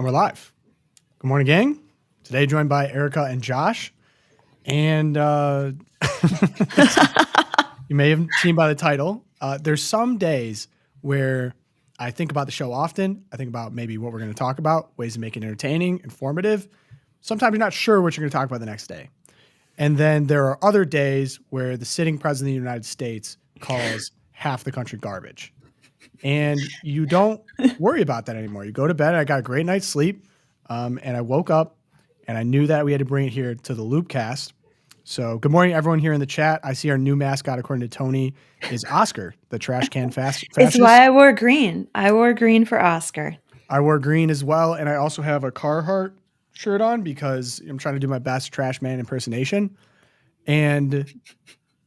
And we're live. Good morning, gang. Today joined by Erica and Josh. And you may have seen by the title, there's some days where I think about the show often. I think about maybe what we're going to talk about, ways to make it entertaining, informative. Sometimes you're not sure what you're going to talk about the next day. And then there are other days where the sitting president of the United States calls half the country garbage. And you don't worry about that anymore. You go to bed. I got a great night's sleep. And I woke up and I knew that we had to bring it here to the LOOPCast. So good morning, everyone here in the chat. I see our new mascot, according to Tony, is Oscar, the trash can fascist. It's why I wore green. I wore green for Oscar. I wore green as well. And I also have a Carhartt shirt on because I'm trying to do my best trash man impersonation. And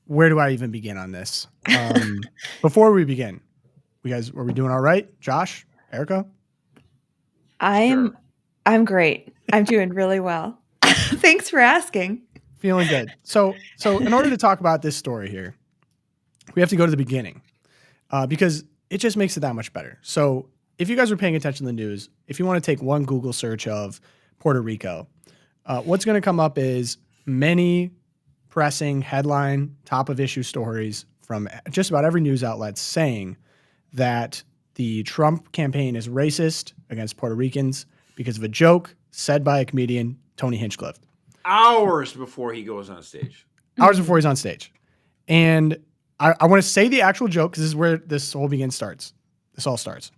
where do I even begin on this? Before we begin, are we doing all right? Josh, Erica? I'm great. I'm doing really well. Thanks for asking. Feeling good. So in order to talk about this story here, we have to go to the beginning because it just makes it that much better. So if you guys are paying attention to the news, if you want to take one Google search of Puerto Rico, what's going to come up is many pressing headline top of issue stories from just about every news outlet saying that the Trump campaign is racist against Puerto Ricans because of a joke said by a comedian, Tony Hinchcliffe. Hours before he goes on stage. Hours before he's on stage. And I want to say the actual joke because this is where this whole starts. This all starts.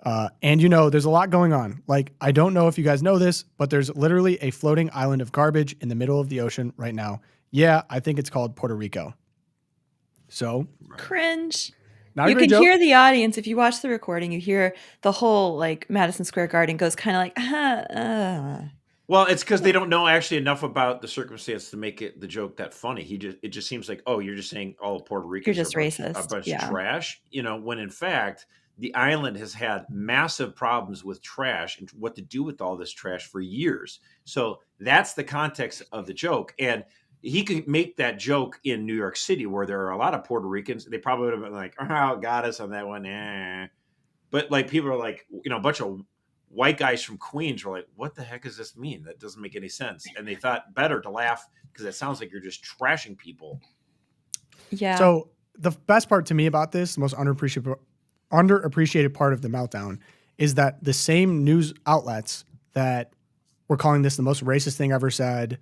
And there's a lot going on. Like, I don't know if you guys know this, but there's literally a floating island of garbage in the middle of the ocean right now. Yeah, I think it's called Puerto Rico. So. Cringe. Not you can hear the audience. If you watch the recording, you hear the whole Madison Square Garden goes kind of like, Well, it's because they don't know actually enough about the circumstance to make the joke that funny. It just seems like, oh, you're just saying all Puerto Ricans you're just racist. A bunch of trash, when in fact the island has had massive problems with trash and what to do with all this trash for years. So that's the context of the joke. And he could make that joke in New York City where there are a lot of Puerto Ricans. They probably would have been like, oh, got us on that one. But people are like, a bunch of white guys from Queens were like, what the heck does this mean? That doesn't make any sense. And they thought better to laugh because it sounds like you're just trashing people. Yeah. So the best part to me about this, the most underappreciated part of the meltdown is that the same news outlets that were calling this the most racist thing ever said,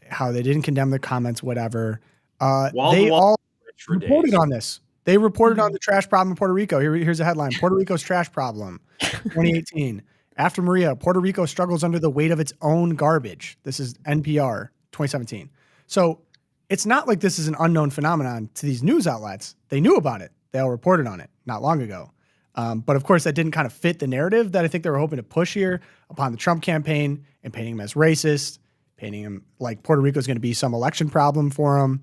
how they didn't condemn the comments, whatever. They all reported on this. They reported on the trash problem in Puerto Rico. Here's a headline. Puerto Rico's trash problem, 2018. After Maria, Puerto Rico struggles under the weight of its own garbage. This is NPR, 2017. So it's not like this is an unknown phenomenon to these news outlets. They knew about it. They all reported on it not long ago. But of course, that didn't kind of fit the narrative that I think they were hoping to push here upon the Trump campaign and painting him as racist, painting him like Puerto Rico is going to be some election problem for him.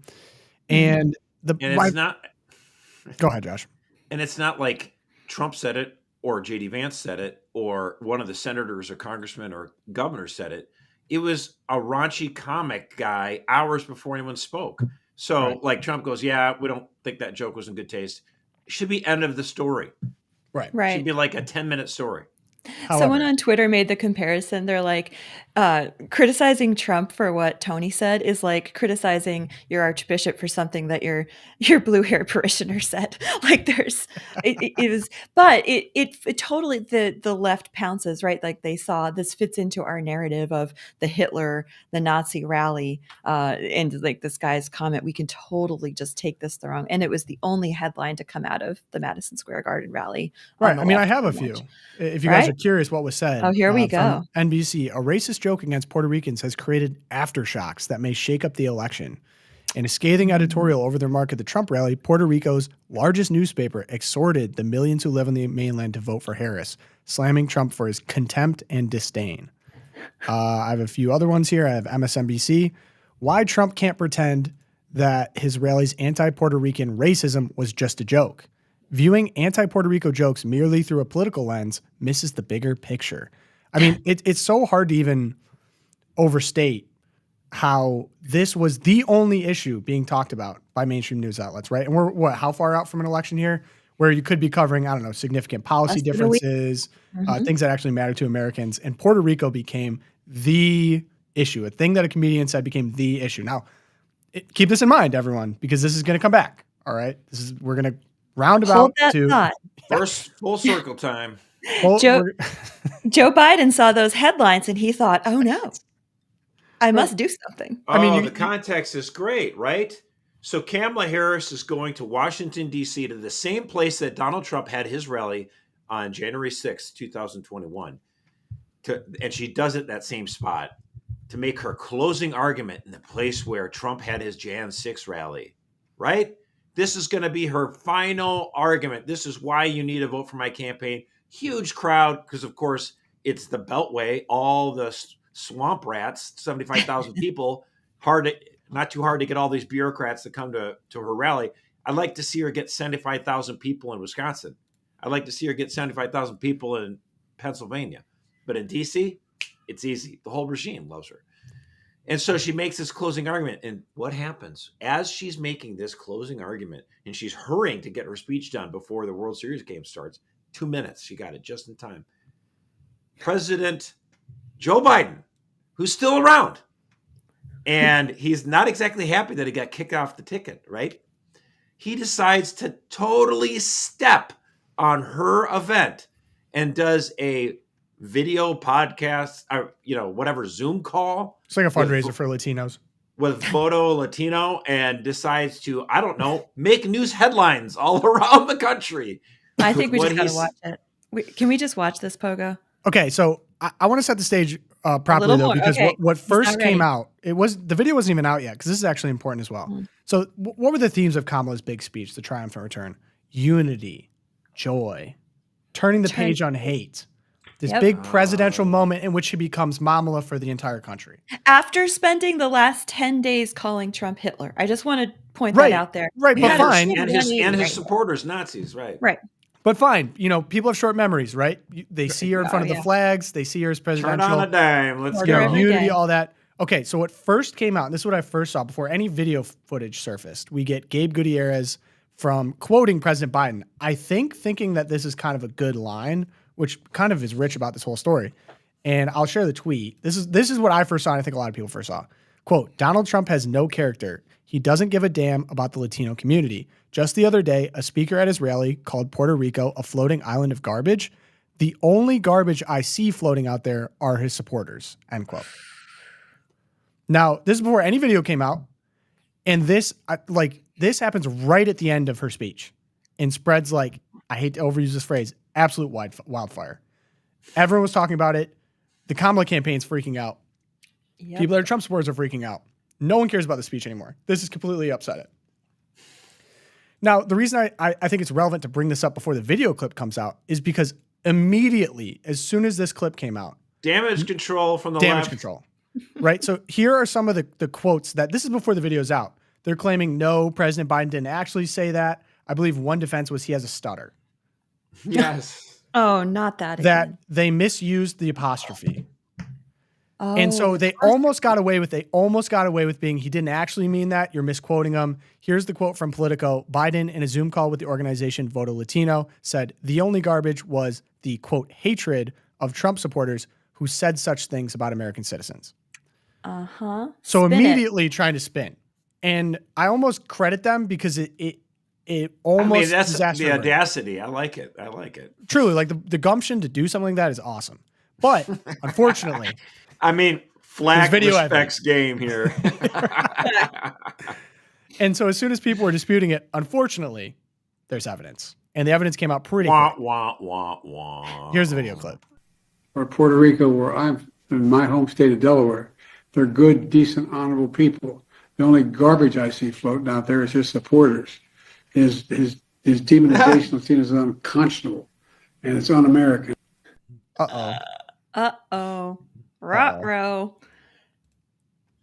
And it's not. Go ahead, Josh. And it's not like Trump said it or J.D. Vance said it or one of the senators or congressmen or governors said it. It was a raunchy comic guy hours before anyone spoke. So Trump goes, yeah, we don't think that joke was in good taste. It should be end of the story. Right. It should be like a 10-minute story. However, someone on Twitter made the comparison. They're like, criticizing Trump for what Tony said is like criticizing your archbishop for something that your blue-haired parishioner said. Like it was, but it totally, the left pounces, right? Like they saw this fits into our narrative of the Nazi rally, and like this guy's comment, we can totally just take this the wrong. And it was the only headline to come out of the Madison Square Garden rally. Right. I mean, I have a few. If you guys are curious what was said. Oh, here we go. NBC, a racist joke against Puerto Ricans has created aftershocks that may shake up the election. In a scathing editorial over their mark at the Trump rally, Puerto Rico's largest newspaper exhorted the millions who live on the mainland to vote for Harris, slamming Trump for his contempt and disdain. I have a few other ones here. I have MSNBC. Why Trump can't pretend that his rally's anti-Puerto Rican racism was just a joke. Viewing anti-Puerto Rico jokes merely through a political lens misses the bigger picture. I mean, it's so hard to even overstate how this was the only issue being talked about by mainstream news outlets, right? And we're how far out from an election here? where you could be covering, I don't know, significant policy Less than a week. differences, things that actually matter to Americans. And Puerto Rico became the issue, a thing that a comedian said became the issue. Now, keep this in mind, everyone, because this is going to come back. All right. We're going to roundabout Hold that to thought. First full circle time. Joe Biden saw those headlines and he thought, oh no, I must do something. The context is great, right? So Kamala Harris is going to Washington, D.C., to the same place that Donald Trump had his rally on January 6th, 2021. And she does it that same spot to make her closing argument in the place where Trump had his Jan 6 rally, right? This is going to be her final argument. This is why you need to vote for my campaign. Huge crowd, because, of course, it's the Beltway, all the swamp rats, 75,000 people, not too hard to get all these bureaucrats to come to her rally. I'd like to see her get 75,000 people in Wisconsin. I'd like to see her get 75,000 people in Pennsylvania. But in D.C., it's easy. The whole regime loves her. And so she makes this closing argument. And what happens? As she's making this closing argument and she's hurrying to get her speech done before the World Series game starts, 2 minutes, she got it just in time. President Joe Biden, who's still around, and he's not exactly happy that he got kicked off the ticket, right? He decides to totally step on her event and does a video podcast, whatever, Zoom call. It's like a fundraiser for Latinos. With Photo Latino, and decides to, I don't know, make news headlines all around the country. I think we just got to watch it. Can we just watch this, Pogo? Okay, so I want to set the stage properly, though, because what first came out, the video wasn't even out yet, because this is actually important as well. So what were the themes of Kamala's big speech, the triumphant return? Unity, joy, turning the page on hate. This big presidential moment in which she becomes Mamala for the entire country. After spending the last 10 days calling Trump Hitler. I just want to point that out there. Right, but fine. And his supporters, Nazis, right. Right. But fine, people have short memories, right? They see her in front of the flags. They see her as presidential. Turn on a dime. Let's go. Unity, all that. Okay, so what first came out, and this is what I first saw before any video footage surfaced, we get Gabe Gutierrez from quoting President Biden. I thinking that this is kind of a good line, which kind of is rich about this whole story. And I'll share the tweet. This is what I first saw, and I think a lot of people first saw. Quote, Donald Trump has no character. He doesn't give a damn about the Latino community. Just the other day, a speaker at his rally called Puerto Rico a floating island of garbage. The only garbage I see floating out there are his supporters, end quote. Now, this is before any video came out. And this happens right at the end of her speech and spreads like, I hate to overuse this phrase, absolute wildfire. Everyone was talking about it. The Kamala campaign's freaking out. Yep. People that are Trump supporters are freaking out. No one cares about the speech anymore. This has completely upset it. Now, the reason I think it's relevant to bring this up before the video clip comes out is because immediately, as soon as this clip came out, damage control from the damage left. Control, right? So here are some of the quotes that this is before the video's out. They're claiming, no, President Biden didn't actually say that. I believe one defense was he has a stutter. Yes. Oh, not that. That again. they misused the apostrophe. Oh, and so they almost got away with being, he didn't actually mean that. You're misquoting him. Here's the quote from Politico. Biden, in a Zoom call with the organization Voto Latino, said the only garbage was the, quote, hatred of Trump supporters who said such things about American citizens. Uh-huh. So immediately trying to spin. And I almost credit them because it almost, that's the audacity. I like it. Truly, like the gumption to do something like that is awesome. But unfortunately, Flack respects game here. And so as soon as people were disputing it, unfortunately, there's evidence. And the evidence came out pretty quick. Here's the video clip. Or Puerto Rico, where I'm in my home state of Delaware, they're good, decent, honorable people. The only garbage I see floating out there is his supporters. His demonization of is unconscionable, and it's un-American. Ruh-roh.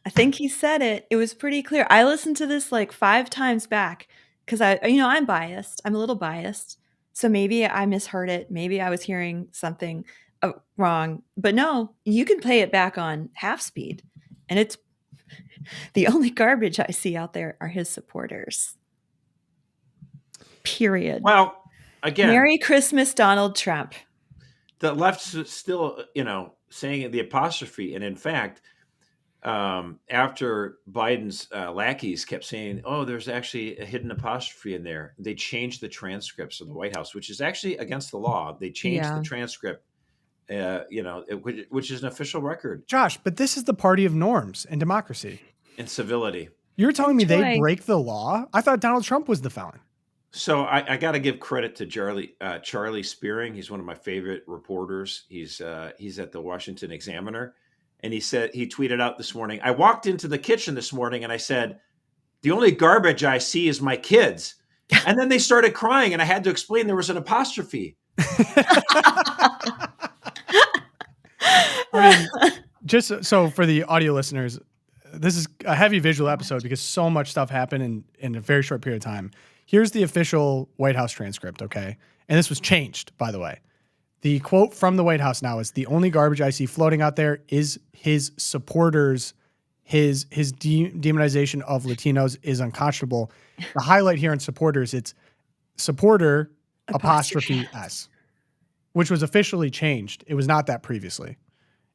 I think he said it. It was pretty clear. I listened to this like 5 times back because I'm biased. I'm a little biased. So maybe I misheard it. Maybe I was hearing something wrong. But no, you can play it back on half speed. And it's the only garbage I see out there are his supporters. Period. Well, again, Merry Christmas, Donald Trump. the left's still, saying the apostrophe. And in fact, after Biden's lackeys kept saying, "Oh, there's actually a hidden apostrophe in there," they changed the transcripts of the White House, which is actually against the law. They changed the transcript, which is an official record. Josh, but this is the party of norms and democracy and civility. You're telling me they break the law? I thought Donald Trump was the felon. So I got to give credit to Charlie Spearing. He's one of my favorite reporters. He's at the Washington Examiner. And he tweeted out this morning, "I walked into the kitchen this morning and I said, the only garbage I see is my kids." And then they started crying and I had to explain there was an apostrophe. I mean, just so for the audio listeners, this is a heavy visual episode because so much stuff happened in a very short period of time. Here's the official White House transcript, okay? And this was changed, by the way. The quote from the White House now is, "The only garbage I see floating out there is his supporters. His demonization of Latinos is unconscionable." The highlight here in supporters, it's supporter apostrophe S, which was officially changed. It was not that previously.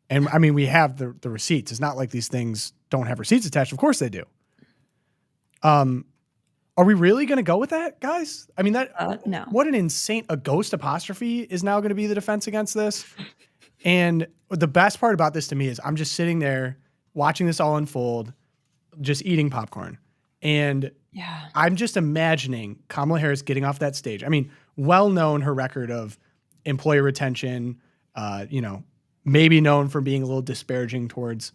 And I mean, we have the receipts. It's not like these things don't have receipts attached. Of course they do. Are we really going to go with that, guys? I mean, no. What an insane, a ghost apostrophe is now going to be the defense against this. And the best part about this to me is I'm just sitting there watching this all unfold, just eating popcorn. And I'm just imagining Kamala Harris getting off that stage. I mean, well known her record of employee retention, maybe known for being a little disparaging towards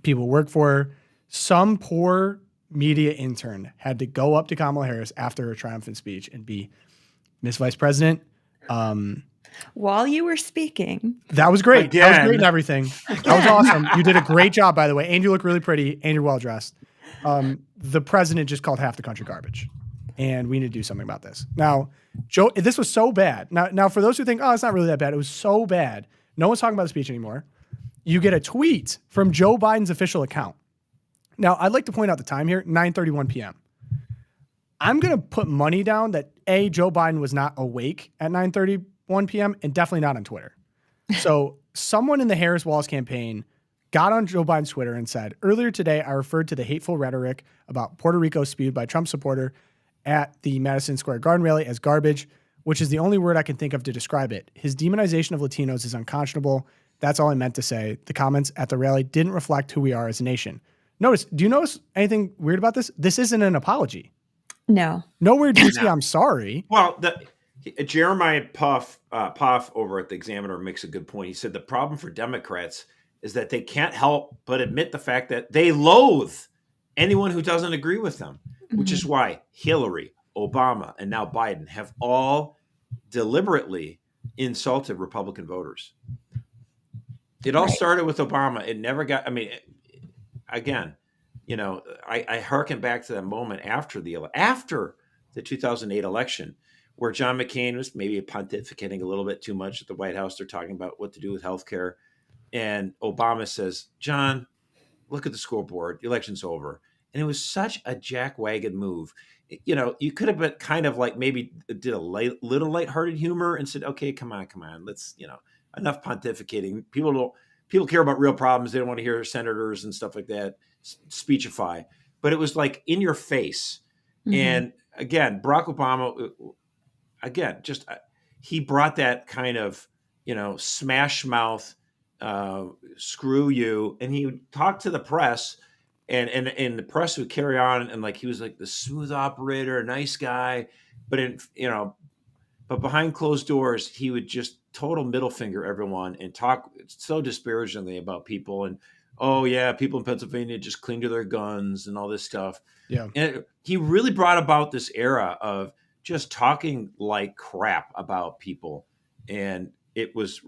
people who work for her. Some poor media intern had to go up to Kamala Harris after her triumphant speech and be, "Miss Vice President, while you were speaking." That was great. Again. That was great and everything. That was awesome. You did a great job, by the way. And you look really pretty and you're well dressed. The president just called half the country garbage. And we need to do something about this. Now, Joe, this was so bad. Now, for those who think, "Oh, it's not really that bad," it was so bad. No one's talking about the speech anymore. You get a tweet from Joe Biden's official account. Now, I'd like to point out the time here, 9:31 p.m. I'm going to put money down that Joe Biden was not awake at 9:31 p.m. and definitely not on Twitter. So someone in the Harris-Wallace campaign got on Joe Biden's Twitter and said, "Earlier today, I referred to the hateful rhetoric about Puerto Rico spewed by Trump supporter at the Madison Square Garden rally as garbage, which is the only word I can think of to describe it. His demonization of Latinos is unconscionable. That's all I meant to say. The comments at the rally didn't reflect who we are as a nation." Do you notice anything weird about this? This isn't an apology. No. Nowhere do you see, "I'm sorry." Well, Jeremiah Poff over at the Examiner makes a good point. He said the problem for Democrats is that they can't help but admit the fact that they loathe anyone who doesn't agree with them, which is why Hillary, Obama, and now Biden have all deliberately insulted Republican voters. It all started with Obama. It never got, again, I hearken back to that moment after the 2008 election, where John McCain was maybe pontificating a little bit too much at the White House. They're talking about what to do with healthcare, and Obama says, "John, look at the scoreboard. The election's over." And it was such a jackwagon move. You could have been kind of like maybe did a little lighthearted humor and said, "Okay, come on, let's enough pontificating. People care about real problems. They don't want to hear senators and stuff like that speechify." But it was like in your face. Mm-hmm. And again, Barack Obama, he brought that kind of, smash mouth, screw you. And he would talk to the press and the press would carry on. And like, he was like the smooth operator, nice guy, but but behind closed doors, he would just total middle finger everyone and talk so disparagingly about people. And, "Oh yeah, people in Pennsylvania just cling to their guns," and all this stuff. Yeah. And he really brought about this era of just talking like crap about people. And it was,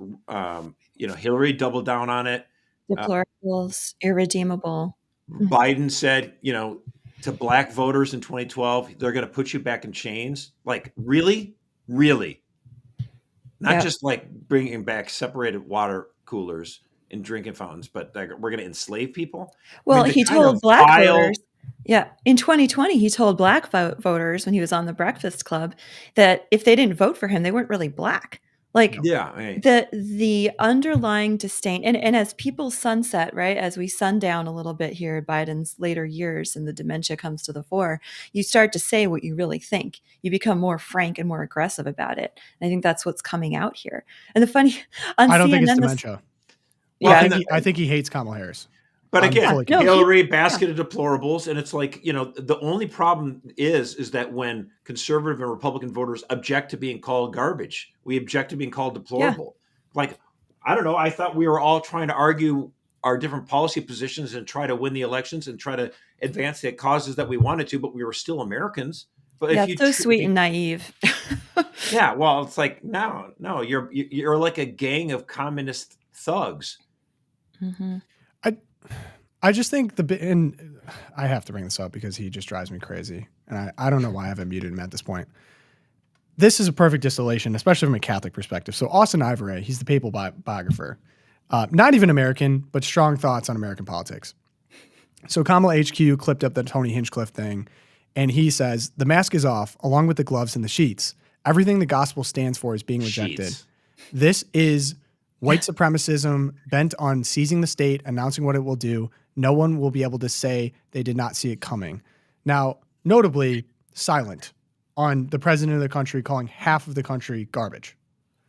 Hillary doubled down on it. Deplorables, irredeemable. Biden said, to black voters in 2012, "They're going to put you back in chains." Like, really? Not just like bringing back separated water coolers and drinking fountains, but like, we're going to enslave people. Well, he told black voters Yeah. In 2020, he told black voters when he was on the Breakfast Club that if they didn't vote for him, they weren't really black. Like Yeah. Hey. the underlying disdain, and as people sunset, right, as we sundown a little bit here at Biden's later years and the dementia comes to the fore, you start to say what you really think. You become more frank and more aggressive about it. And I think that's what's coming out here. And the funny on I don't think it's CNN, dementia. yeah, I think he hates Kamala Harris. But I'm again, yeah, fully no, convinced. Hillary, basket of deplorables, and it's like, the only problem is that when conservative and Republican voters object to being called garbage, we object to being called deplorable. Like, I don't know. I thought we were all trying to argue our different policy positions and try to win the elections and try to advance the causes that we wanted to, but we were still Americans. But yeah, if you, it's so sweet and naive. yeah, well, it's like no, you're like a gang of communist thugs. Mhm. I just think and I have to bring this up because he just drives me crazy. And I don't know why I haven't muted him at this point. This is a perfect distillation, especially from a Catholic perspective. So Austin Ivory, he's the papal biographer. Not even American, but strong thoughts on American politics. So Kamala HQ clipped up the Tony Hinchcliffe thing, and he says, the mask is off, along with the gloves and the sheets. Everything the gospel stands for is being rejected. Sheets. This is white supremacism bent on seizing the state, announcing what it will do. No one will be able to say they did not see it coming. Now, notably, silent on the president of the country calling half of the country garbage.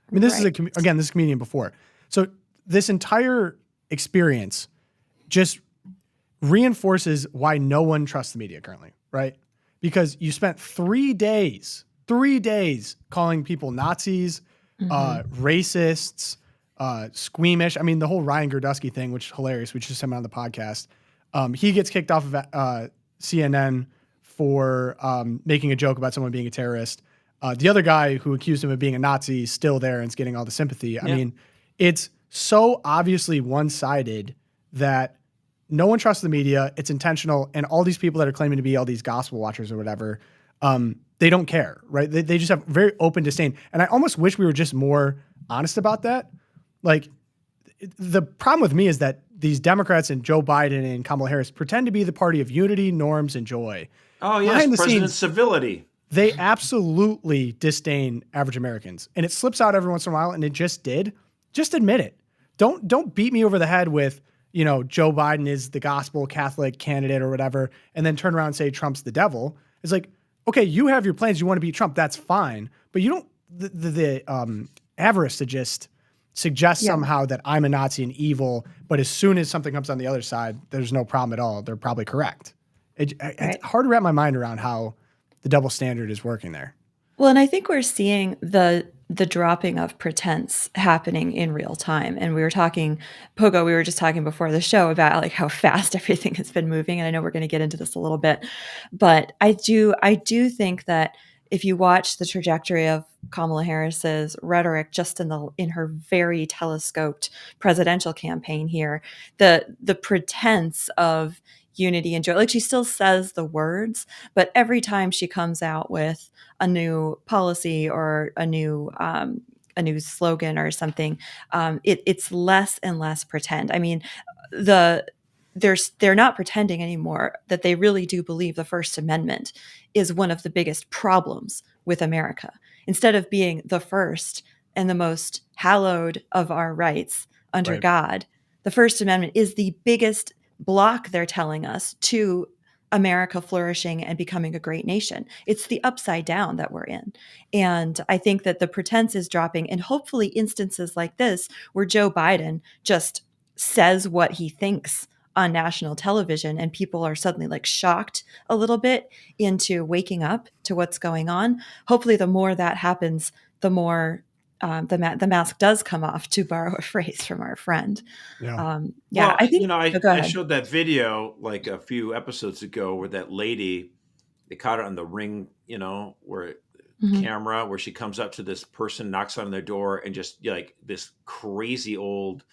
I mean, this is again, this is a comedian before. So this entire experience just reinforces why no one trusts the media currently, right? Because you spent 3 days calling people Nazis, racists, squeamish. I mean, the whole Ryan Gerdusky thing, which is hilarious. We just had him on the podcast. He gets kicked off of CNN for making a joke about someone being a terrorist. The other guy who accused him of being a Nazi is still there and is getting all the sympathy. Yeah. I mean, it's so obviously one-sided that no one trusts the media. It's intentional. And all these people that are claiming to be all these gospel watchers or whatever, they don't care, right? They just have very open disdain. And I almost wish we were just more honest about that. Like, the problem with me is that these Democrats and Joe Biden and Kamala Harris pretend to be the party of unity, norms, and joy. Oh, yes, Behind the President scenes, civility. They absolutely disdain average Americans. And it slips out every once in a while, and it just did. Just admit it. Don't beat me over the head with, Joe Biden is the gospel Catholic candidate or whatever, and then turn around and say Trump's the devil. It's like, okay, you have your plans. You want to beat Trump. That's fine. But you don't, the avarice to just suggest somehow that I'm a Nazi and evil, but as soon as something comes on the other side, there's no problem at all. They're probably correct. It's hard to wrap my mind around how the double standard is working there. Well, and I think we're seeing the dropping of pretense happening in real time. And we were talking, Pogo, we were just talking before the show about like how fast everything has been moving. And I know we're going to get into this a little bit, but I do think that if you watch the trajectory of Kamala Harris's rhetoric just in her very telescoped presidential campaign here, the pretense of unity and joy, like she still says the words, but every time she comes out with a new policy or a new slogan or something, it's less and less pretend. I mean, they're not pretending anymore that they really do believe the First Amendment is one of the biggest problems with America. Instead of being the first and the most hallowed of our rights under God, the First Amendment is the biggest block, they're telling us, to America flourishing and becoming a great nation. It's the upside down that we're in. And I think that the pretense is dropping, and hopefully instances like this where Joe Biden just says what he thinks on national television and people are suddenly like shocked a little bit into waking up to what's going on. Hopefully the more that happens, the more the mask does come off, to borrow a phrase from our friend. Well, I think, I showed that video like a few episodes ago where that lady, they caught her on the Ring, where camera, where she comes up to this person, knocks on their door, and just like this crazy old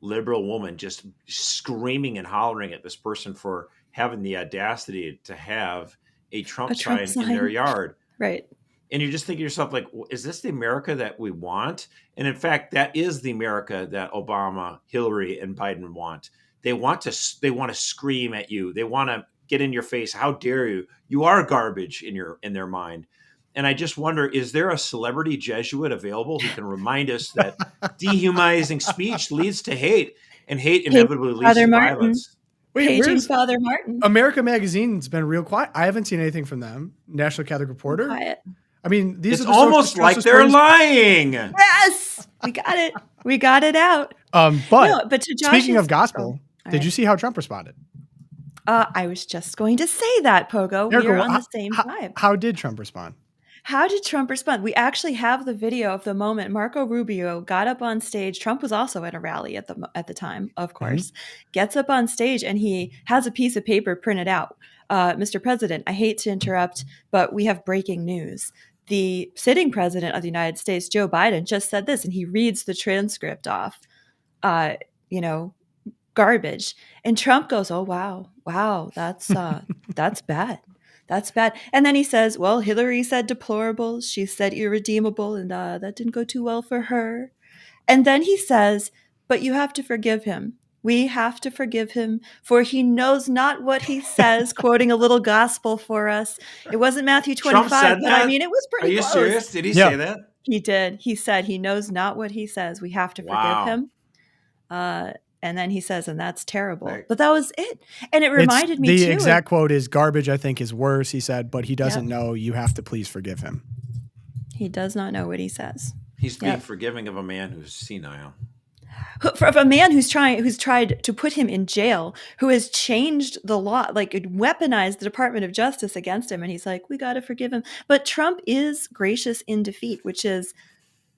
liberal woman just screaming and hollering at this person for having the audacity to have a Trump sign in their yard. Right. And you just think to yourself, like, is this the America that we want? And in fact, that is the America that Obama, Hillary, and Biden want. They want to scream at you. They want to get in your face. How dare you? You are garbage in their mind. And I just wonder, is there a celebrity Jesuit available who can remind us that dehumanizing speech leads to hate, and hate Paging inevitably leads Father to Martin. violence? Wait, Paging where's Father Martin. America Magazine's been real quiet. I haven't seen anything from them. National Catholic Reporter. Quiet. I mean, these It's are the social almost like justice they're stories. lying. Yes, we got it. We got it out. But, No, but to speaking of Josh's- gospel, all did right. you see how Trump responded? I was just going to say that, Pogo. Erica, We're on the same vibe. How did Trump respond? How did Trump respond? We actually have the video of the moment Marco Rubio got up on stage. Trump was also at a rally at the time, of course. Gets up on stage and he has a piece of paper printed out. Mr. President, I hate to interrupt, but we have breaking news. The sitting president of the United States, Joe Biden, just said this, and he reads the transcript off. Garbage. And Trump goes, "Oh, wow, that's bad. That's bad." And then he says, "Well, Hillary said deplorable. She said irredeemable, and that didn't go too well for her." And then he says, "But you have to forgive him. We have to forgive him, for he knows not what he says," quoting a little gospel for us. It wasn't Matthew 25, Trump said but I that? mean, it was Are pretty you close. serious? Did he Yeah. say that? He did. He said he knows not what he says. We have to Wow. forgive him. And then he says, and that's terrible. Right. But that was it. And it reminded me the too. exact quote is garbage, I think, is worse, he said, but he doesn't know. You have to please forgive him. He does not know what he says. He's being Yep. forgiving of a man who's senile. Of a man who's tried to put him in jail, who has changed the law, like weaponized the Department of Justice against him. And he's like, we got to forgive him. But Trump is gracious in defeat, which is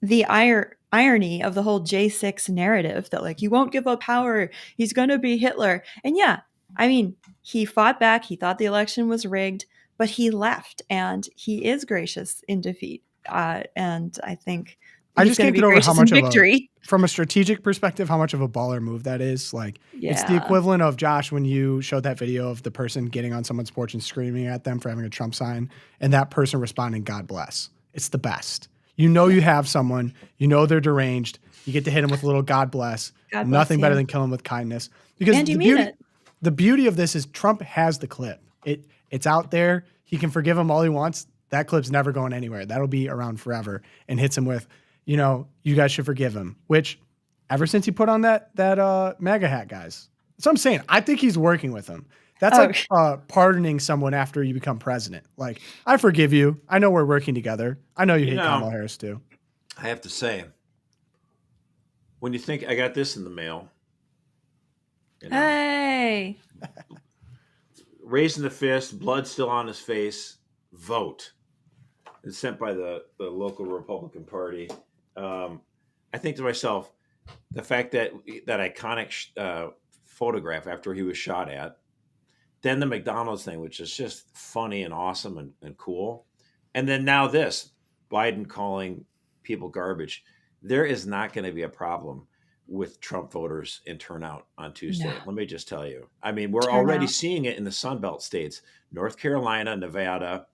the irony of the whole J6 narrative that like, you won't give up power. He's going to be Hitler. And yeah, I mean, he fought back. He thought the election was rigged, but he left, and he is gracious in defeat. And I think I he's just going to can't be get over how gracious much in of victory. from a strategic perspective, how much of a baller move that is. Like, it's the Yeah. equivalent of, Josh, when you showed that video of the person getting on someone's porch and screaming at them for having a Trump sign, and that person responding, "God bless." It's the best. You know you have someone, you know they're deranged, you get to hit them with a little "God bless." God bless, Nothing better yeah. than killing them with kindness. Because And you mean it. the beauty of this is Trump has the clip. It's out there. He can forgive him all he wants. That clip's never going anywhere. That'll be around forever, and hits him with, you guys should forgive him, which ever since he put on that MAGA hat, guys. That's what I'm saying. I think he's working with him. That's like pardoning someone after you become president. Like, I forgive you. I know we're working together. I know you hate Kamala Harris too. I have to say, when you think I got this in the mail, Hey. raising the fist, blood still on his face, vote. It's sent by the local Republican Party. I think to myself, the fact that iconic photograph after he was shot at, then the McDonald's thing, which is just funny and awesome and cool. And then now this, Biden calling people garbage. There is not going to be a problem with Trump voters in turnout on Tuesday. No. Let me just tell you. I mean, we're already seeing it in the Sun Belt states. North Carolina, Nevada,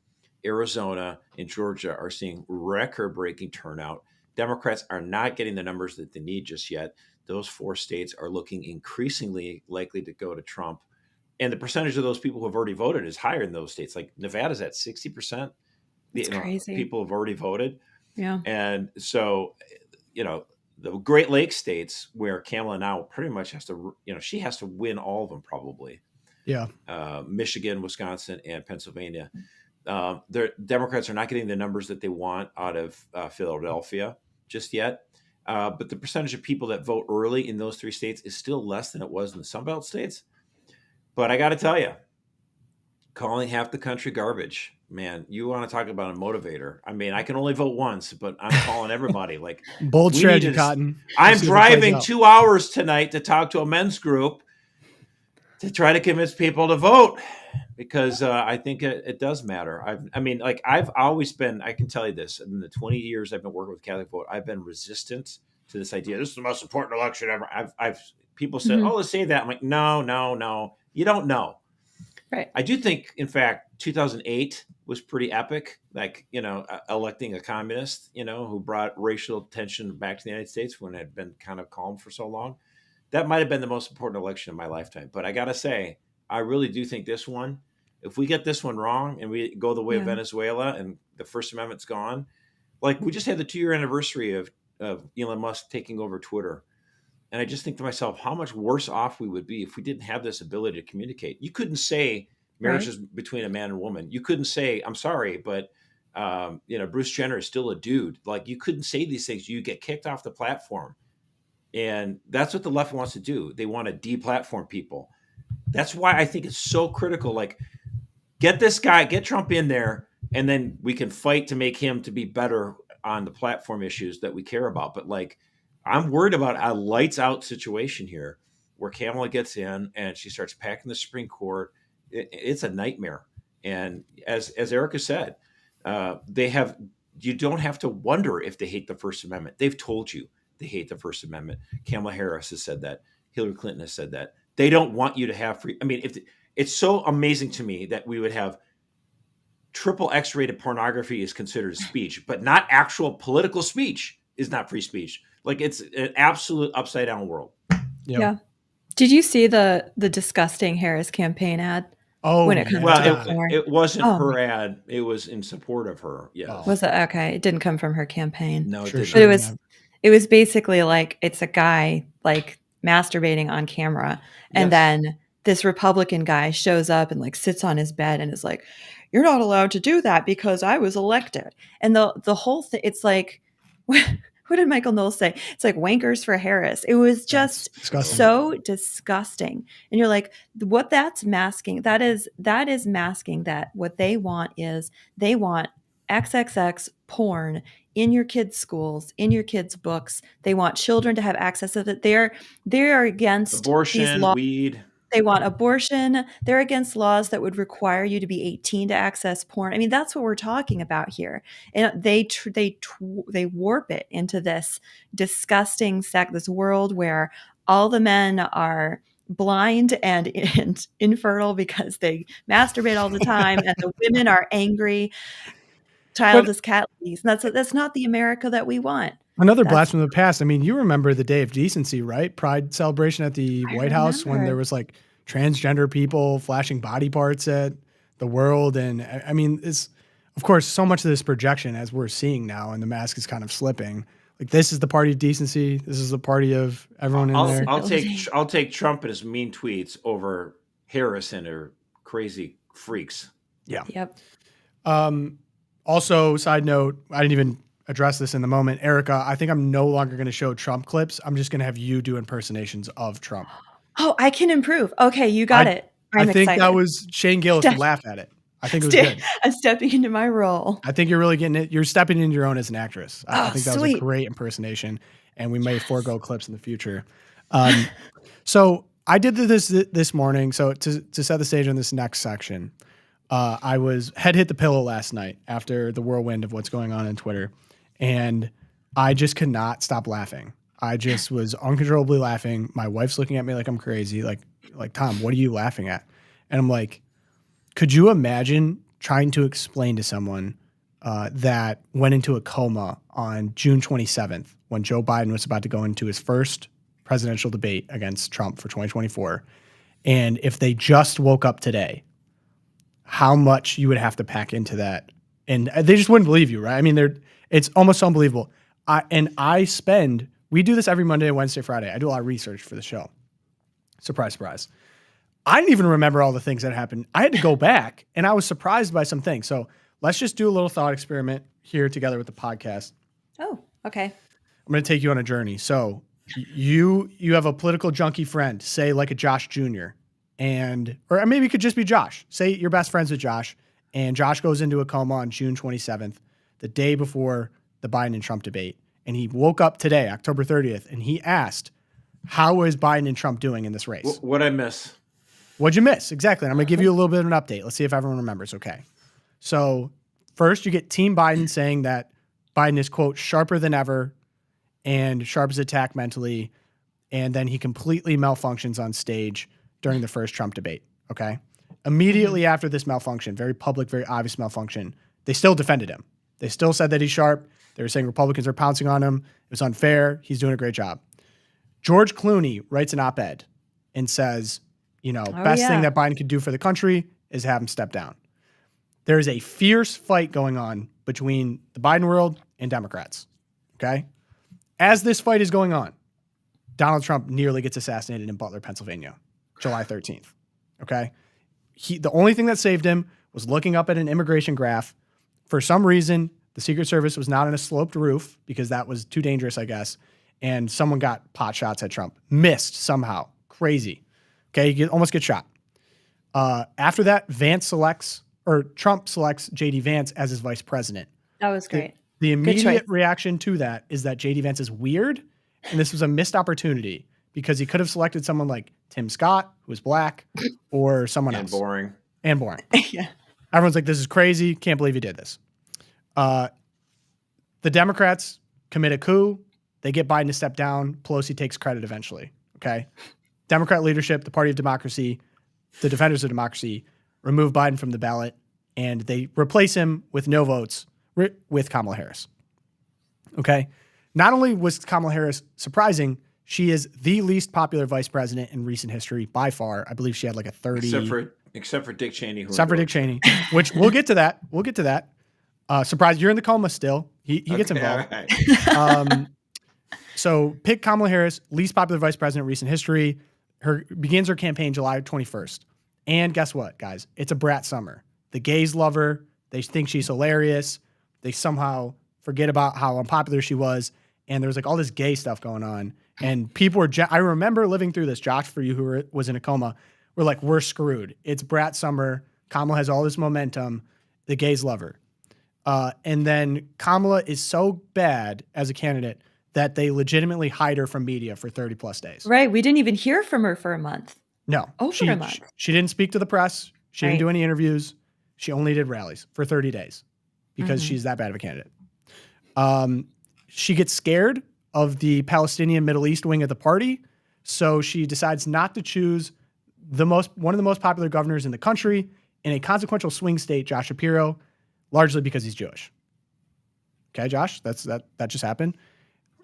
Arizona, and Georgia are seeing record-breaking turnout. Democrats are not getting the numbers that they need just yet. Those 4 states are looking increasingly likely to go to Trump. And the percentage of those people who have already voted is higher in those states. Like Nevada's at 60%. It's crazy. People have already voted. Yeah. And so, the Great Lakes states where Kamala now pretty much has to, she has to win all of them probably. Yeah. Michigan, Wisconsin, and Pennsylvania. The Democrats are not getting the numbers that they want out of Philadelphia just yet. But the percentage of people that vote early in those 3 states is still less than it was in the Sun Belt states. But I got to tell you, calling half the country garbage, man, you want to talk about a motivator. I mean, I can only vote once, but I'm calling everybody. Like, bold strategy, Cotton. I'm driving 2 hours tonight to talk to a men's group to try to convince people to vote, because I think it does matter. I've always been, I can tell you this, in the 20 years I've been working with Catholic Vote, I've been resistant to this idea. This is the most important election ever. People said, oh, let's say that. I'm like, no, you don't know. Right. I do think, in fact, 2008 was pretty epic. Like, electing a communist, who brought racial tension back to the United States when it had been kind of calm for so long. That might have been the most important election of my lifetime. But I got to say, I really do think this one, if we get this one wrong and we go the way of Yeah. Venezuela and the First Amendment's gone, like we just had the 2-year anniversary of Elon Musk taking over Twitter. And I just think to myself, how much worse off we would be if we didn't have this ability to communicate. You couldn't say marriage Right. is between a man and woman. You couldn't say, I'm sorry, but Bruce Jenner is still a dude. Like you couldn't say these things. You get kicked off the platform. And that's what the left wants to do. They want to deplatform people. That's why I think it's so critical. Like, get this guy, get Trump in there, and then we can fight to make him to be better on the platform issues that we care about. But like, I'm worried about a lights out situation here where Kamala gets in and she starts packing the Supreme Court. It's a nightmare. And as Erica said, you don't have to wonder if they hate the First Amendment. They've told you they hate the First Amendment. Kamala Harris has said that. Hillary Clinton has said that. They don't want you to have free. I mean, it's so amazing to me that we would have triple X-rated pornography is considered speech, but not actual political speech is not free speech. Like it's an absolute upside down world. Yep. Yeah. Did you see the disgusting Harris campaign ad? Oh, When it comes Well, to porn? it wasn't Oh, her ad. It was in support of her. Yes. Oh. was it okay? It didn't come from her campaign. No, it Sure, didn't. But sure. it was basically like it's a guy like masturbating on camera, and Yes. then this Republican guy shows up and like sits on his bed and is like, "You're not allowed to do that because I was elected." And the whole thing, it's like, what did Michael Knowles say? It's like wankers for Harris. It was just disgusting. so disgusting. And you're like, what that's masking, that is masking that what they want is they want XXX porn in your kids' schools, in your kids' books. They want children to have access to it. They are against these Abortion, laws. weed. They want abortion. They're against laws that would require you to be 18 to access porn. I mean, that's what we're talking about here. And they warp it into this disgusting this world where all the men are blind and infertile because they masturbate all the time, and the women are angry, childless cat ladies. And that's not the America that we want. Another blast from the past. I mean, you remember the Day of Decency, right? Pride celebration at the White House when there was like transgender people flashing body parts at the world. And I mean, it's, of course, so much of this projection as we're seeing now, and the mask is kind of slipping. Like, this is the party of decency. This is the party of everyone in there. I'll take Trump and his mean tweets over Harris and her crazy freaks. Yeah. Yep. Also, side note, I didn't even address this in the moment. Erica, I think I'm no longer going to show Trump clips. I'm just going to have you do impersonations of Trump. Oh, I can improve. Okay, you got it. I think that was Shane Gillis would laugh at it. I think it was good. I'm stepping into my role. I think you're really getting it. You're stepping into your own as an actress. I think that was a sweet. great impersonation, and we may forego clips in the future. So I did this morning. So to set the stage on this next section, I had hit the pillow last night after the whirlwind of what's going on Twitter, and I just could not stop laughing. I just was uncontrollably laughing. My wife's looking at me like I'm crazy. Like, Tom, what are you laughing at? And I'm like, could you imagine trying to explain to someone that went into a coma on June 27th when Joe Biden was about to go into his first presidential debate against Trump for 2024, and if they just woke up today, how much you would have to pack into that? And they just wouldn't believe you, right? I mean, it's almost unbelievable. We do this every Monday, Wednesday, Friday. I do a lot of research for the show. Surprise, surprise. I didn't even remember all the things that happened. I had to go back, and I was surprised by some things. So let's just do a little thought experiment here together with the podcast. Oh, okay. I'm going to take you on a journey. So you have a political junkie friend, say like a Josh Jr., or maybe it could just be Josh. Say you're best friends with Josh, and Josh goes into a coma on June 27th, the day before the Biden and Trump debate. And he woke up today, October 30th, and he asked, how is Biden and Trump doing in this race? What'd I miss? What'd you miss? Exactly. And I'm going to give you a little bit of an update. Let's see if everyone remembers. Okay. So first you get Team Biden saying that Biden is, quote, sharper than ever and sharp as a tack mentally. And then he completely malfunctions on stage during the first Trump debate. Okay. Immediately after this malfunction, very public, very obvious malfunction, they still defended him. They still said that he's sharp. They were saying Republicans are pouncing on him. It was unfair. He's doing a great job. George Clooney writes an op-ed and says, best thing that Biden could do for the country is have him step down. There is a fierce fight going on between the Biden world and Democrats. Okay. As this fight is going on, Donald Trump nearly gets assassinated in Butler, Pennsylvania, July 13th. Okay. The only thing that saved him was looking up at an immigration graph. For some reason, the Secret Service was not on a sloped roof because that was too dangerous, I guess. And someone got pot shots at Trump. Missed somehow. Crazy. Okay. He almost gets shot. After that, Trump selects J.D. Vance as his vice president. That was great. The immediate reaction to that is that J.D. Vance is weird, and this was a missed opportunity because he could have selected someone like Tim Scott, who was black, or someone else. And boring. Yeah. Everyone's like, this is crazy. Can't believe he did this. The Democrats commit a coup. They get Biden to step down. Pelosi takes credit eventually. Okay. Democrat leadership, the party of democracy, the defenders of democracy, remove Biden from the ballot, and they replace him with no votes with Kamala Harris. Okay. Not only was Kamala Harris surprising, she is the least popular vice president in recent history by far. I believe she had like a 30. Except for Dick Cheney. Except for Dick Cheney, which we'll get to that. We'll get to that. Surprise, you're in the coma still. He gets involved. Right. So pick Kamala Harris, least popular vice president in recent history. Begins her campaign July 21st. And guess what, guys? It's a brat summer. The gays love her. They think she's hilarious. They somehow forget about how unpopular she was. And there was like all this gay stuff going on. And people were, I remember living through this. Josh, for you who was in a coma, we're like, we're screwed. It's brat summer. Kamala has all this momentum. The gays love her. And then Kamala is so bad as a candidate that they legitimately hide her from media for 30 plus days. Right. We didn't even hear from her for a month. No. Over a month. She didn't speak to the press. She didn't do any interviews. She only did rallies for 30 days because she's that bad of a candidate. She gets scared of the Palestinian Middle East wing of the party. So she decides not to choose one of the most popular governors in the country in a consequential swing state, Josh Shapiro, largely because he's Jewish. Okay, Josh, that just happened.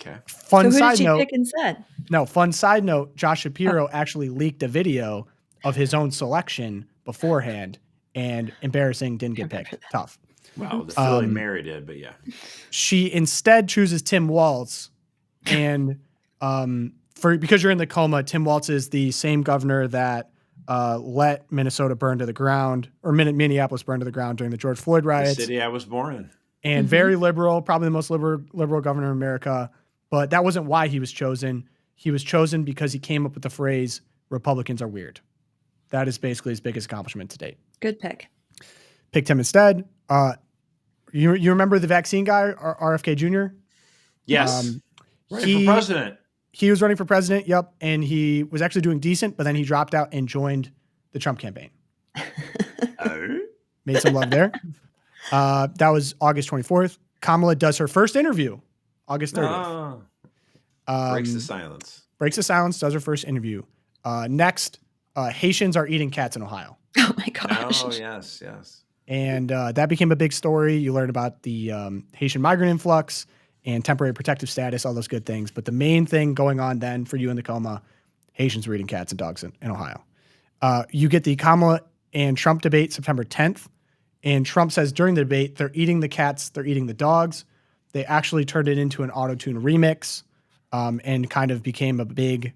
Okay. Fun side note. Pick instead? No, fun side note. Josh Shapiro actually leaked a video of his own selection beforehand, and embarrassing, didn't get picked. Tough. Wow, the Philly Mary did, but yeah. She instead chooses Tim Walz, and because you're in the coma, Tim Walz is the same governor that let Minnesota burn to the ground, or Minneapolis burn to the ground during the George Floyd riots. The city I was born in. And very liberal, probably the most liberal governor in America. But that wasn't why he was chosen. He was chosen because he came up with the phrase, Republicans are weird. That is basically his biggest accomplishment to date. Good pick. Picked him instead. You remember the vaccine guy, RFK Jr.? Yes. Running for president. He was running for president, yep. And he was actually doing decent, but then he dropped out and joined the Trump campaign. Made some love there. That was August 24th. Kamala does her first interview, August 30th. Breaks the silence. Breaks the silence, does her first interview. Next, Haitians are eating cats in Ohio. Oh, my gosh. Oh, yes. And that became a big story. You learned about the Haitian migrant influx and temporary protective status, all those good things. But the main thing going on then for you in the coma, Haitians were eating cats and dogs in Ohio. You get the Kamala and Trump debate September 10th. And Trump says during the debate, they're eating the cats, they're eating the dogs. They actually turned it into an auto-tune remix and kind of became a big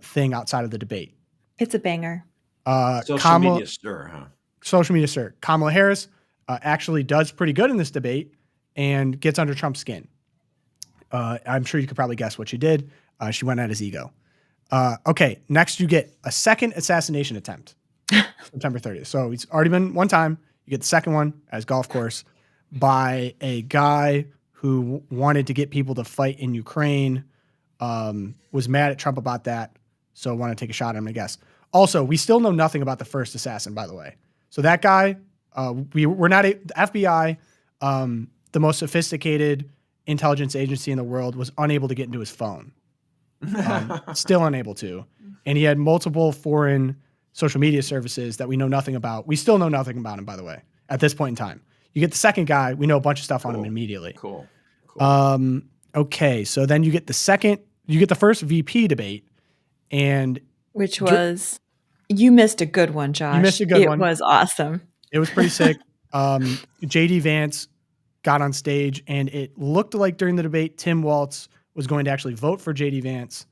thing outside of the debate. It's a banger. Social media stir, huh? Social media stir. Kamala Harris actually does pretty good in this debate and gets under Trump's skin. I'm sure you could probably guess what she did. She went at his ego. Okay, next you get a second assassination attempt, September 30th. So it's already been one time. You get the second one as golf course by a guy who wanted to get people to fight in Ukraine, was mad at Trump about that, so wanted to take a shot at him, I guess. Also, we still know nothing about the first assassin, by the way. So that guy, we're not the FBI, the most sophisticated intelligence agency in the world, was unable to get into his phone. Still unable to. And he had multiple foreign social media services that we know nothing about. We still know nothing about him, by the way, at this point in time. You get the second guy, we know a bunch of stuff on him immediately. Cool. Okay, so then you get the first VP debate, and which was You missed a good one, Josh. You missed a good one. It was awesome. It was pretty sick. JD Vance got on stage, and it looked like during the debate, Tim Walz was going to actually vote for JD Vance.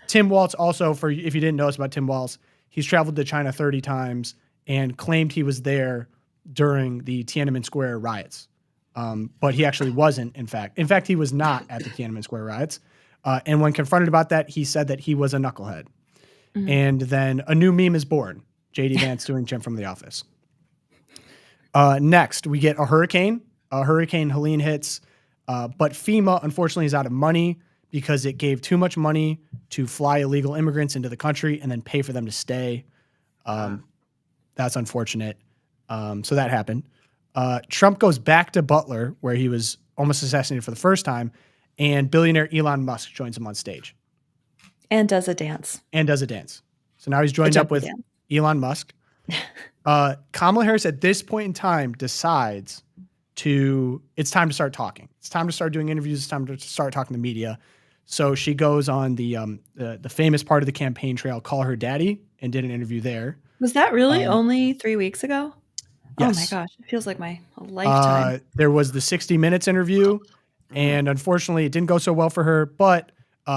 Tim Walz also, if you didn't know about Tim Walz, he's traveled to China 30 times and claimed he was there during the Tiananmen Square riots. But he actually wasn't, in fact. In fact, he was not at the Tiananmen Square riots. And when confronted about that, he said that he was a knucklehead. Mm-hmm. And then a new meme is born. JD Vance doing Jim from The Office. Next, we get a hurricane. Hurricane Helene hits. But FEMA, unfortunately, is out of money because it gave too much money to fly illegal immigrants into the country and then pay for them to stay. That's unfortunate. So that happened. Trump goes back to Butler, where he was almost assassinated for the first time, and billionaire Elon Musk joins him on stage. And does a dance. So now he's joined up with Elon Musk. Kamala Harris at this point in time decides it's time to start talking. It's time to start doing interviews. It's time to start talking to media. So she goes on the famous part of the campaign trail, Call Her Daddy, and did an interview there. Was that really only 3 weeks ago? Yes. Oh my gosh, it feels like my lifetime. There was the 60 Minutes interview, and unfortunately it didn't go so well for her, but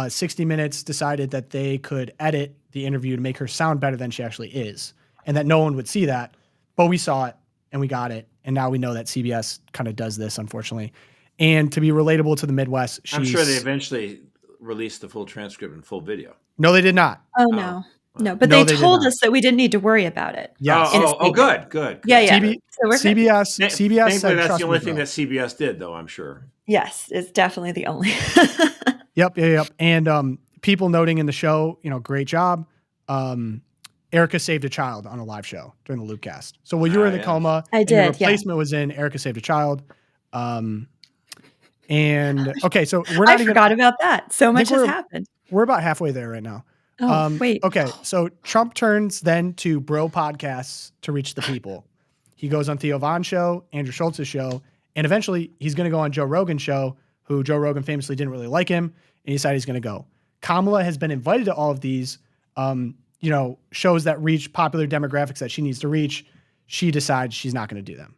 60 Minutes decided that they could edit the interview to make her sound better than she actually is, and that no one would see that. But we saw it, and we got it, and now we know that CBS kind of does this, unfortunately. And to be relatable to the Midwest, I'm sure they eventually released the full transcript and full video. No, they did not. Oh, no. No, but they told us that we didn't need to worry about it. Yes. Good. Yeah. So CBS said, that's the only thing that CBS did, though, I'm sure. Yes, it's definitely the only. Yep. And people noting in the show, great job. Erica saved a child on a live show during the Loopcast. So while you were in the coma, I did. Your replacement was in. Erica saved a child. And okay, so we're not. I forgot about that. So much has happened. We're about halfway there right now. Oh, wait. Okay, so Trump turns then to bro podcasts to reach the people. He goes on Theo Von's show, Andrew Schultz's show, and eventually he's going to go on Joe Rogan's show, who Joe Rogan famously didn't really like him, and he decided he's going to go. Kamala has been invited to all of these, shows that reach popular demographics that she needs to reach. She decides she's not going to do them.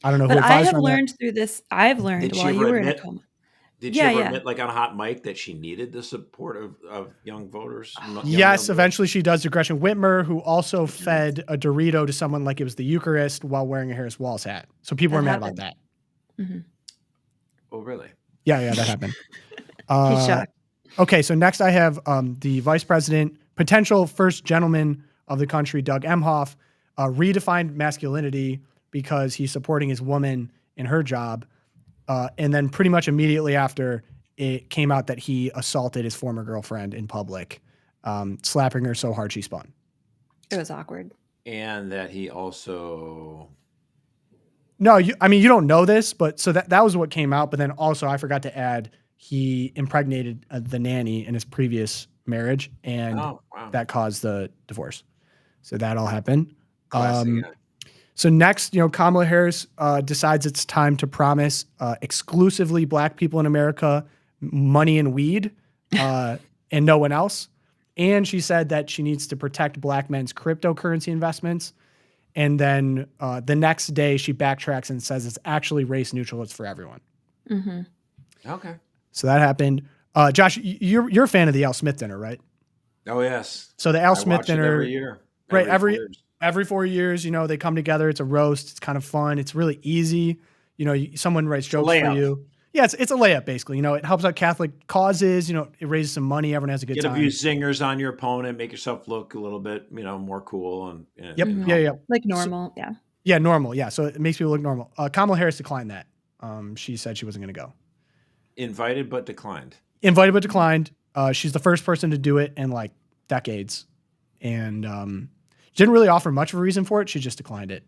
I don't know who advised her on that. I have learned through this. I've learned while you were in a coma. Did she ever admit, like on a hot mic, that she needed the support of young voters? Yes, eventually she does to Gretchen Whitmer, who also fed a Dorito to someone like it was the Eucharist while wearing a Harris Walz hat. So people were mad about that. Mm-hmm. Oh, really? Yeah, that happened. He's shocked. Okay, so next I have the vice president, potential first gentleman of the country, Doug Emhoff, redefined masculinity because he's supporting his woman in her job. And then pretty much immediately after, it came out that he assaulted his former girlfriend in public, slapping her so hard she spun. It was awkward. And that he also... No, you don't know this, but so that was what came out. But then also I forgot to add, he impregnated the nanny in his previous marriage, and that caused the divorce. So that all happened. So next, Kamala Harris decides it's time to promise exclusively black people in America money and weed and no one else. And she said that she needs to protect black men's cryptocurrency investments. And then the next day she backtracks and says it's actually race neutral. It's for everyone. Mm-hmm. Okay. So that happened. Josh, you're a fan of the Al Smith dinner, right? Oh, yes. So the Al Smith dinner every year. Right. Every 4 years, they come together. It's a roast. It's kind of fun. It's really easy. Someone writes jokes for you. Yeah, it's a layup, basically. It helps out Catholic causes. It raises some money. Everyone has a good time. Get a few zingers on your opponent. Make yourself look a little bit, more cool. And yep. Mm-hmm. Yeah. Like normal. Yeah. Yeah, normal. Yeah. So it makes people look normal. Kamala Harris declined that. She said she wasn't going to go. Invited but declined. She's the first person to do it in like decades. And didn't really offer much of a reason for it. She just declined it.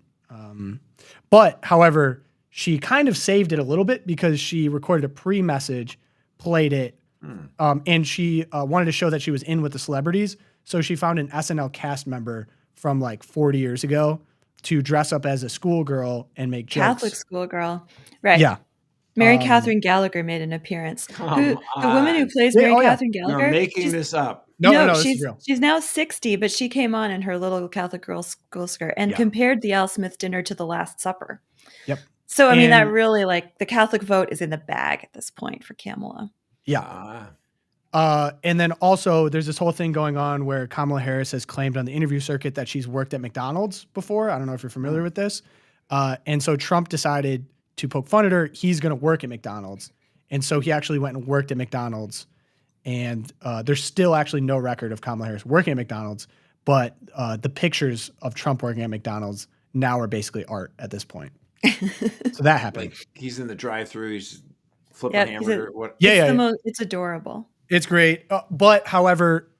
But, however, she kind of saved it a little bit because she recorded a pre-message, played it, and she wanted to show that she was in with the celebrities. So she found an SNL cast member from like 40 years ago to dress up as a schoolgirl and make jokes. Catholic schoolgirl. Right. Yeah. Mary Catherine Gallagher made an appearance. Come The woman who on. plays Yeah, Mary oh, yeah. Catherine You're Gallagher, making this up. No, this is real. she's now 60, but she came on in her little Catholic girl school skirt and Yeah. compared the Al Smith dinner to the Last Supper. Yep. So I mean, that And- really, like, the Catholic vote is in the bag at this point for Kamala. Yeah. And then also there's this whole thing going on where Kamala Harris has claimed on the interview circuit that she's worked at McDonald's before. I don't know if you're familiar with this. And so Trump decided to poke fun at her. He's going to work at McDonald's. And so he actually went and worked at McDonald's. And there's still actually no record of Kamala Harris working at McDonald's. But the pictures of Trump working at McDonald's now are basically art at this point. So that happened. Like he's in the drive-through, he's flipping hamburger. What? Yeah. It's adorable. It's great. But however,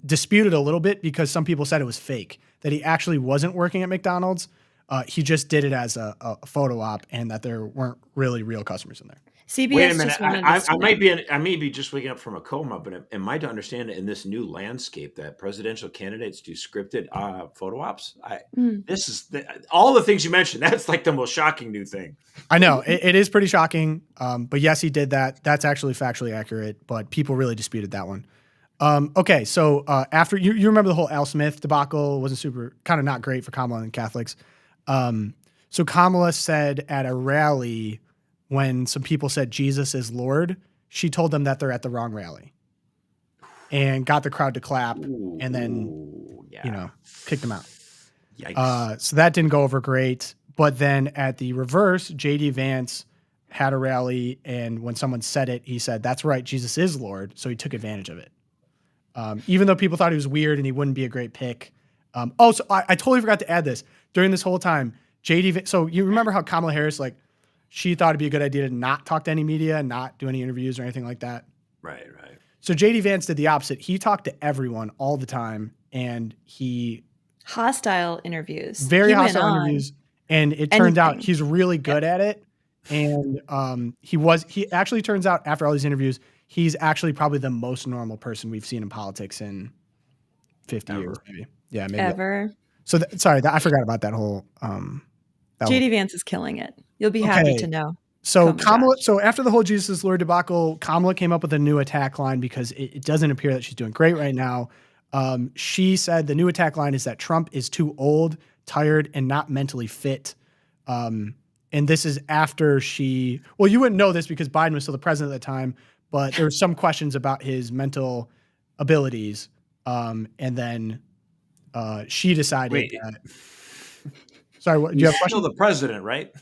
disputed a little bit because some people said it was fake, that he actually wasn't working at McDonald's. He just did it as a photo op and that there weren't really real customers in there. CBS Wait a minute. just wanted us to I may be just waking up from a coma, but am I to understand that in this new landscape that presidential candidates do scripted photo ops? This is all the things you mentioned. That's like the most shocking new thing. I know it is pretty shocking. But yes, he did that. That's actually factually accurate, but people really disputed that one. Okay. So after you remember the whole Al Smith debacle wasn't kind of not great for Kamala and Catholics. So Kamala said at a rally, when some people said Jesus is Lord, she told them that they're at the wrong rally and got the crowd to clap and then, kicked them out. Yikes. So that didn't go over great. But then at the reverse, J.D. Vance had a rally. And when someone said it, he said, that's right, Jesus is Lord. So he took advantage of it. Even though people thought he was weird and he wouldn't be a great pick. So I totally forgot to add this. During this whole time, so you remember how Kamala Harris, like, she thought it'd be a good idea to not talk to any media, not do any interviews or anything like that. Right. So J.D. Vance did the opposite. He talked to everyone all the time, and hostile interviews. Very hostile interviews, and it turned out he's really good at it. And he actually turns out after all these interviews, he's actually probably the most normal person we've seen in politics in 50 years, maybe. Yeah, maybe ever. So I forgot about that whole. J.D. Vance is killing it. You'll be happy to know. So Kamala, so after the whole Jesus is Lord debacle, Kamala came up with a new attack line because it doesn't appear that she's doing great right now. She said the new attack line is that Trump is too old, tired, and not mentally fit. And this is after you wouldn't know this because Biden was still the president at the time, but there were some questions about his mental abilities. And then she decided that. Sorry, do you have a question? Still the president, right?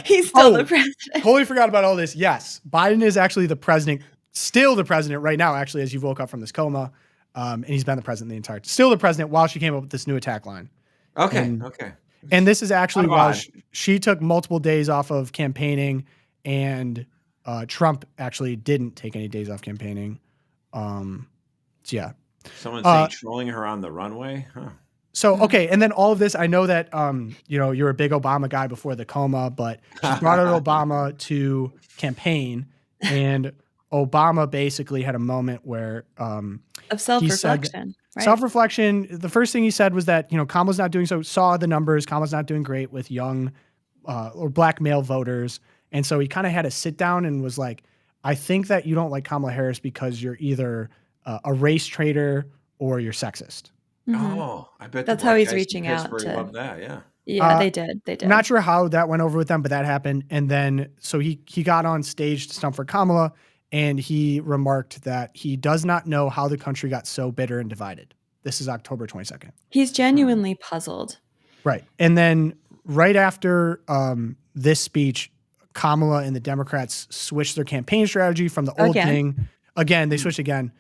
He's still the president. Totally forgot about all this. Yes, Biden is actually the president, still the president right now, actually, as you woke up from this coma. And he's been the president the entire time. Still the president while she came up with this new attack line. Okay. And this is actually while she took multiple days off of campaigning, and Trump actually didn't take any days off campaigning. Yeah. Someone's saying trolling her on the runway? Huh. So, okay, and then all of this, I know that, you're a big Obama guy before the coma, but she brought out Obama to campaign, and Obama basically had a moment where of self-reflection, right? Self-reflection, the first thing he said was that, Kamala's not doing so, saw the numbers, Kamala's not doing great with young or black male voters, and so he kind of had a sit down and was like, I think that you don't like Kamala Harris because you're either a race traitor or you're sexist. Mm-hmm. Oh, I bet that's how he's reaching out to. Love that, yeah. Yeah, they did. Not sure how that went over with them, but that happened. And then, so he got on stage to stump for Kamala, and he remarked that he does not know how the country got so bitter and divided. This is October 22nd. He's genuinely puzzled. Right. And then right after this speech, Kamala and the Democrats switched their campaign strategy from the old thing. Again, they switched again.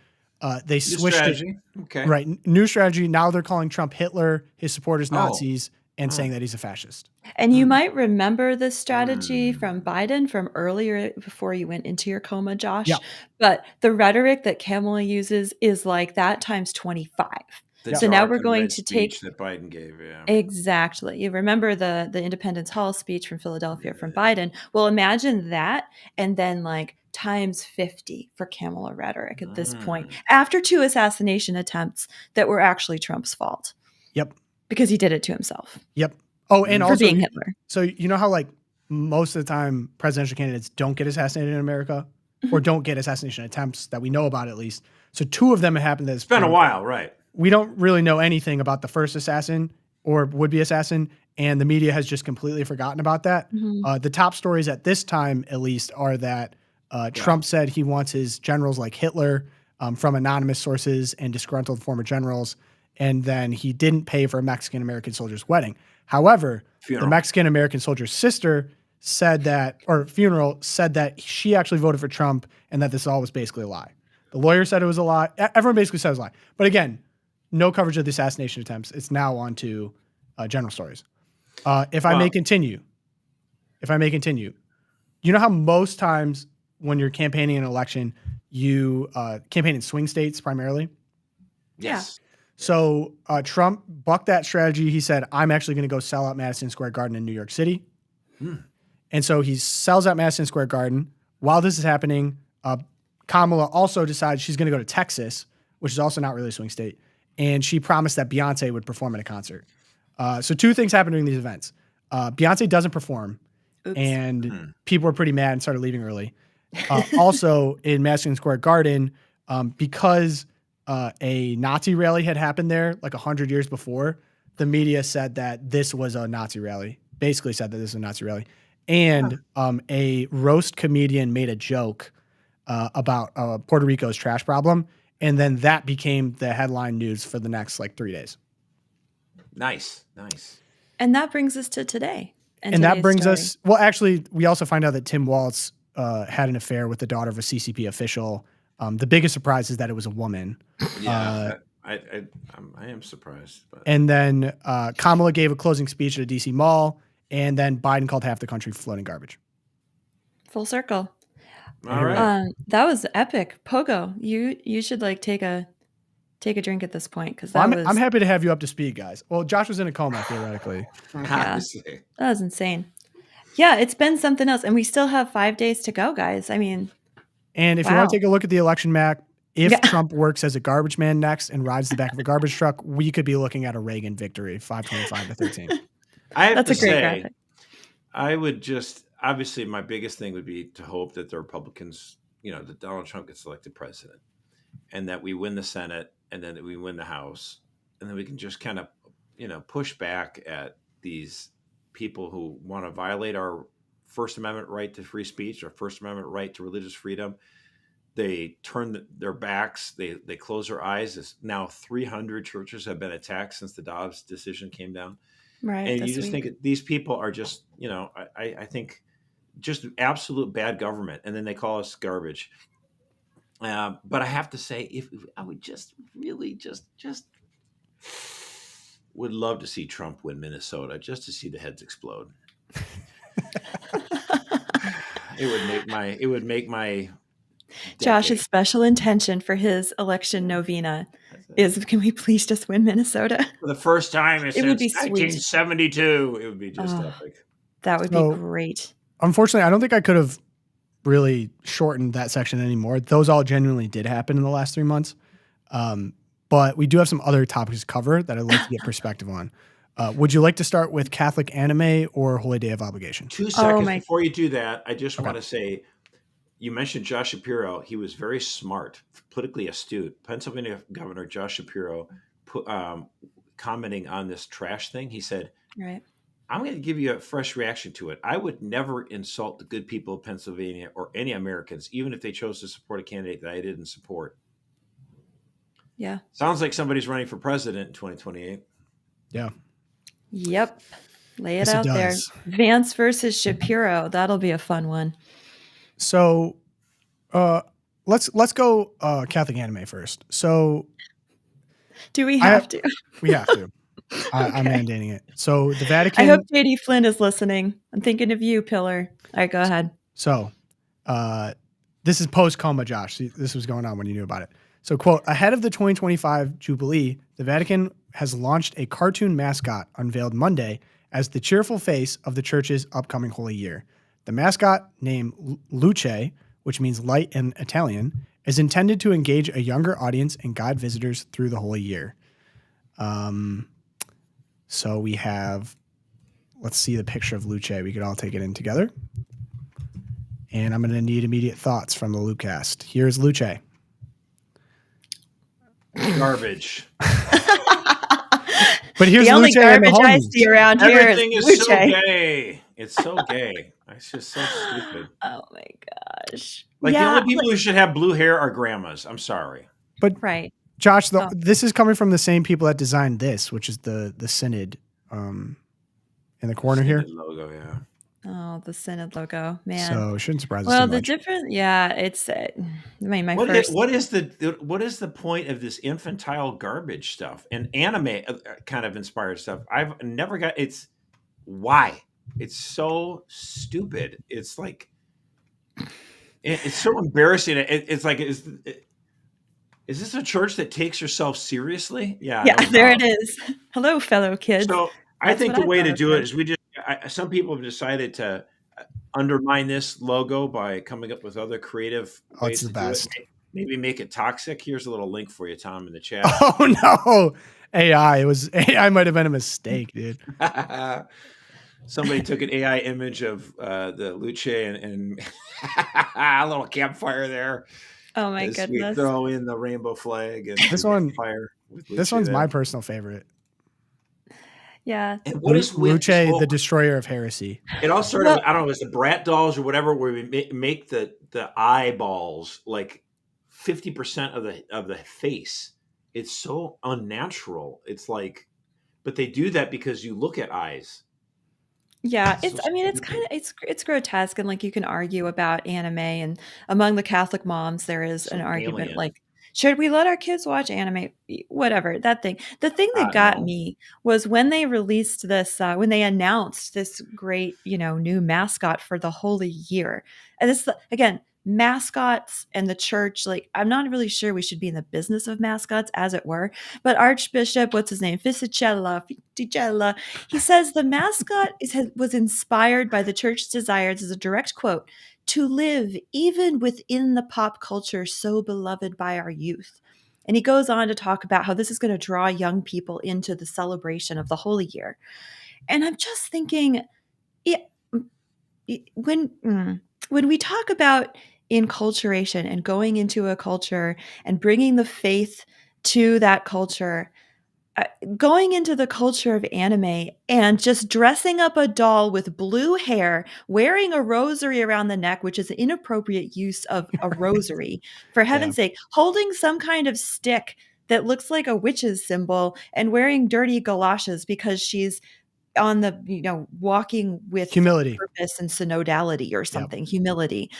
They switched it. Okay. Right. New strategy. Now they're calling Trump Hitler, his supporters Nazis, and saying that he's a fascist. And you might remember this strategy from Biden from earlier before you went into your coma, Josh. Yeah. But the rhetoric that Kamala uses is like that times 25. So now we're going to take that Biden gave. Yeah. Exactly. You remember the Independence Hall speech from Philadelphia from Biden. Well, imagine that, and then like times 50 for Kamala rhetoric at this point, after 2 assassination attempts that were actually Trump's fault. Yep. Because he did it to himself. Yep. Oh, and for also being Hitler. So you know how like most of the time presidential candidates don't get assassinated in America or don't get assassination attempts that we know about at least. So 2 of them have happened. It's been a while, right? We don't really know anything about the first assassin or would-be assassin, and the media has just completely forgotten about that. The top stories at this time, at least, are that Trump said he wants his generals like Hitler from anonymous sources and disgruntled former generals, and then he didn't pay for a Mexican-American soldier's wedding. However, the Mexican-American soldier's sister said that, or funeral said that she actually voted for Trump and that this all was basically a lie. The lawyer said it was a lie. Everyone basically said it was a lie. But again, no coverage of the assassination attempts. It's now on to general stories. If I may continue, you know how most times when you're campaigning an election, you campaign in swing states primarily? Yes. So Trump bucked that strategy. He said, I'm actually going to go sell out Madison Square Garden in New York City. And so he sells out Madison Square Garden. While this is happening, Kamala also decides she's going to go to Texas, which is also not really a swing state. And she promised that Beyonce would perform at a concert. So 2 things happen during these events. Beyonce doesn't perform, and people were pretty mad and started leaving early. Also, in Madison Square Garden, because a Nazi rally had happened there like 100 years before, the media said that this was a Nazi rally, basically said that this was a Nazi rally. And a roast comedian made a joke about Puerto Rico's trash problem, and then that became the headline news for the next like 3 days. Nice. And that brings us to today. And that brings us, well, actually, we also find out that Tim Walz had an affair with the daughter of a CCP official. The biggest surprise is that it was a woman. Yeah, I am surprised. But. And then Kamala gave a closing speech at a DC mall, and then Biden called half the country floating garbage. Full circle. All right. That was epic. Pogo, you should like take a drink at this point because I'm happy to have you up to speed, guys. Well, Josh was in a coma theoretically. Yeah, that was insane. Yeah, it's been something else, and we still have 5 days to go, guys. I mean, and if you want to take a look at the election map, if Trump works as a garbage man next and rides the back of a garbage truck, we could be looking at a Reagan victory, 525-13. I have That's to a great say, graphic. I would just obviously my biggest thing would be to hope that the Republicans, that Donald Trump gets elected president, and that we win the Senate, and then that we win the House, and then we can just kind of, push back at these people who want to violate our First Amendment right to free speech, our First Amendment right to religious freedom. They turn their backs. They close their eyes. Now 300 churches have been attacked since the Dobbs decision came down. Right. And you just think these people are just, I think just absolute bad government. And then they call us garbage. But I have to say, if I would just really just would love to see Trump win Minnesota, just to see the heads explode. It would make my Josh's special intention for his election novena is, can we please just win Minnesota? For the first time it would be 1972. It would be just epic. That would be great. Unfortunately, I don't think I could have really shortened that section anymore. Those all genuinely did happen in the last 3 months. But we do have some other topics to cover that I'd like to get perspective on. Would you like to start with Catholic anime or Holy Day of Obligation? 2 seconds before you do that, I just want to say, you mentioned Josh Shapiro. He was very smart, politically astute. Pennsylvania Governor Josh Shapiro commenting on this trash thing. He said, right. I'm going to give you a fresh reaction to it. I would never insult the good people of Pennsylvania or any Americans, even if they chose to support a candidate that I didn't support. Yeah. Sounds like somebody's running for president in 2028. Yeah. Yep. Lay it out there. Vance versus Shapiro. That'll be a fun one. So let's go Catholic anime first. So do we have to? We have to. I'm mandating it. So the Vatican. I hope JD Flynn is listening. I'm thinking of you, Pillar. All right, go ahead. So this is post-coma, Josh. This was going on when you knew about it. So, quote, ahead of the 2025 Jubilee, the Vatican has launched a cartoon mascot unveiled Monday as the cheerful face of the church's upcoming Holy Year. The mascot, named Luce, which means light in Italian, is intended to engage a younger audience and guide visitors through the Holy Year. So we have let's see the picture of Luce. We could all take it in together. And I'm going to need immediate thoughts from the LOOPCast. Here's Luce. Garbage. But here's The only Luce and the garbage I homies. see around here Everything is is so Luce. gay. It's so gay. It's just so stupid. Oh my gosh. Like the Yeah, only people who should have blue hair are grandmas. I'm sorry. But right. Josh, Oh. this is coming from the same people that designed this, which is the synod in the corner here. Logo, yeah. Oh, the Synod logo, man. So it shouldn't surprise us Well, too the much. different, yeah, it's. I mean, my What first. is the point of this infantile garbage stuff and anime kind of inspired stuff? I've never got. It's why it's so stupid. It's like it's so embarrassing. It's like is this a church that takes yourself seriously? Yeah, Yeah, no there doubt. it is. Hello, fellow kids. So I That's think what the I way thought to of do it it. is some people have decided to undermine this logo by coming up with other creative Oh, ways it's the to best. do it. Maybe make it toxic. Here's a little link for you, Tom, in the chat. Oh no, AI. It was AI. Might have been a mistake, dude. Somebody took an AI image of the Luce and a little campfire there. Oh my As we goodness. throw in the rainbow flag and This we one- fire. With This Luce one's there. my personal favorite. Yeah. And what is with Luce, this whole- the destroyer of heresy. It all started. Well- with, I don't know. It was the Brat dolls or whatever, where we make the eyeballs like 50% of the face. It's so unnatural. It's like, but they do that because you look at eyes. Yeah, It's it's. so I mean, it's stupid. kind of it's grotesque, and like you can argue about anime, and among the Catholic moms, there is So an argument alien. like, should we let our kids watch anime? Whatever that thing. The thing that got No. me was when they released this, when they announced this great, new mascot for the Holy Year, and this again. Mascots and the church, like I'm not really sure we should be in the business of mascots, as it were. But Archbishop, what's his name, Fisichella, he says the mascot was inspired by the church's desires, as a direct quote, to live even within the pop culture so beloved by our youth. And he goes on to talk about how this is going to draw young people into the celebration of the Holy Year. And I'm just thinking, when we talk about enculturation and going into a culture and bringing the faith to that culture, going into the culture of anime and just dressing up a doll with blue hair, wearing a rosary around the neck, which is an inappropriate use of a rosary, for heaven's sake, holding some kind of stick that looks like a witch's symbol and wearing dirty galoshes because she's on the, walking with Humility. purpose and synodality or something, humility.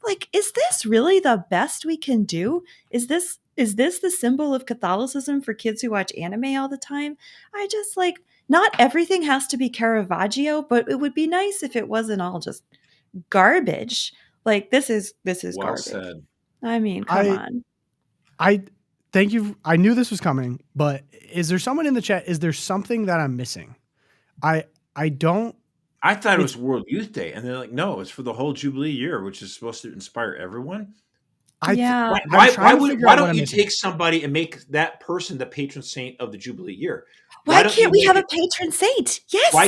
Like, is this really the best we can do? Is this the symbol of Catholicism for kids who watch anime all the time? I just not everything has to be Caravaggio, but it would be nice if it wasn't all just garbage. Like this is Well garbage. said. I mean, come on. I thank you. I knew this was coming, but is there someone in the chat? Is there something that I'm missing? I don't. I thought it was World Youth Day, and they're like, no, it's for the whole Jubilee year, which is supposed to inspire everyone. Yeah. Why I'm don't missing. you take somebody and make that person the patron saint of the Jubilee year? Why don't can't you we make have it- a patron saint? Yes. Why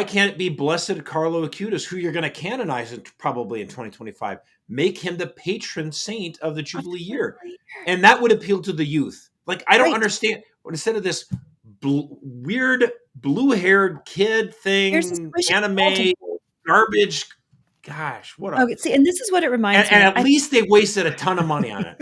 can't it be Blessed Carlo Acutis, who you're going to canonize probably in 2025? Make him the patron saint of the Jubilee year, and that would appeal to the youth. Like I don't Right. understand. Instead of this weird blue-haired kid Here's thing, this anime garbage. Gosh, what a Okay, see, and this is what it reminds me and of. at least they wasted a ton of money on it.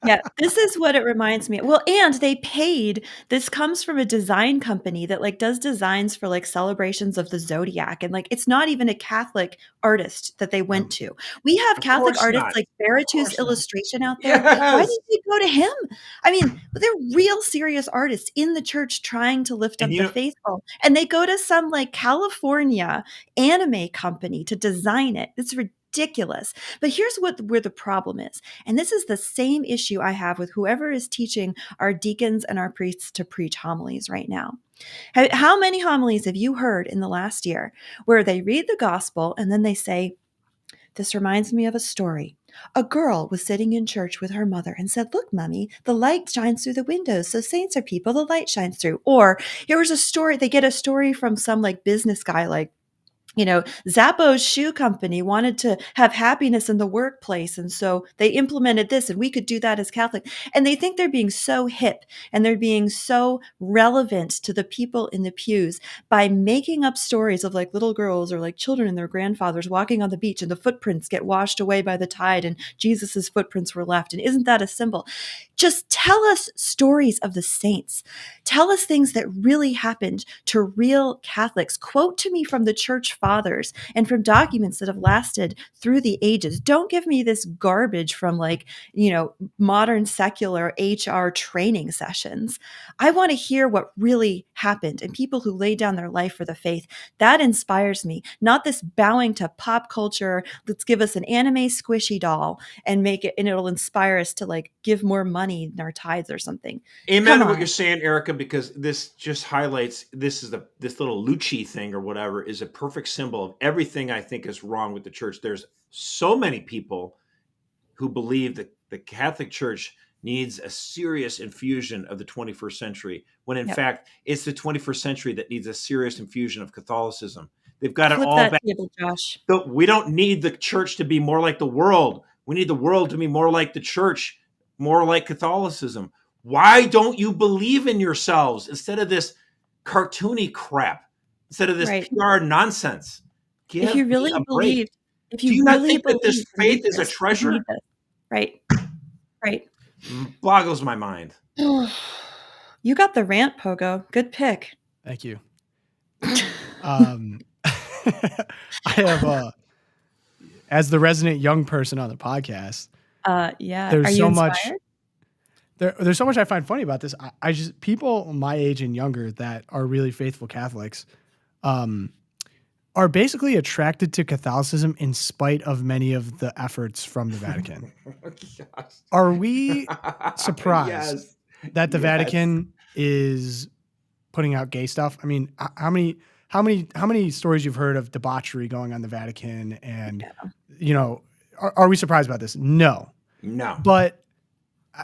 Yeah, this is what it reminds me of. Well, and they paid. This comes from a design company that does designs for celebrations of the zodiac, and it's not even a Catholic artist that they went to. We have Of Catholic course artists not. like Of Veritus course not. Illustration out there. Why Yes. did they go to him? I mean, they're real serious artists in the church trying to lift up And the faithful, and they go to some California anime company to design it. It's ridiculous. But here's where the problem is. And this is the same issue I have with whoever is teaching our deacons and our priests to preach homilies right now. How many homilies have you heard in the last year where they read the gospel and then they say, this reminds me of a story A girl was sitting in church with her mother and said, "Look, Mummy, the light shines through the windows. So saints are people the light shines through." Or here was a story. They get a story from some like business guy, like, Zappos shoe company wanted to have happiness in the workplace. And so they implemented this, and we could do that as Catholic. And they think they're being so hip and they're being so relevant to the people in the pews by making up stories of like little girls or like children and their grandfathers walking on the beach and the footprints get washed away by the tide and Jesus's footprints were left. And isn't that a symbol? Just tell us stories of the saints. Tell us things that really happened to real Catholics. Quote to me from the church fathers and from documents that have lasted through the ages. Don't give me this garbage from like, modern secular HR training sessions. I want to hear what really happened and people who laid down their life for the faith. That inspires me, not this bowing to pop culture. Let's give us an anime squishy doll and make it, and it'll inspire us to like give more money in our tithes or something. Amen Come to what on. you're saying, Erica, because this just highlights this little Lucci thing or whatever is a perfect symbol of everything I think is wrong with the church. There's so many people who believe that the Catholic Church needs a serious infusion of the 21st century, when in Yep. fact it's the 21st century that needs a serious infusion of Catholicism. They've got it Flip all that back. table, Josh. So we don't need the church to be more like the world. We need the world to be more like the church, more like Catholicism. Why don't you believe in yourselves instead of this cartoony crap, instead of this Right. PR nonsense? Give If you me really a break. believe, if Do you you not really think that believe this you need faith is a this, you treasure? need this. Right. Right. Boggles my mind. You got the rant, Pogo. Good pick. Thank you. I have, as the resident young person on the podcast, Yeah. there's Are you so inspired? much there's so much I find funny about this. I just, people my age and younger that are really faithful Catholics are basically attracted to Catholicism in spite of many of the efforts from the Vatican. Are we surprised Yes. that the Yes. Vatican is putting out gay stuff? I mean, how many stories you've heard of debauchery going on in the Vatican, and are we surprised about this? No. But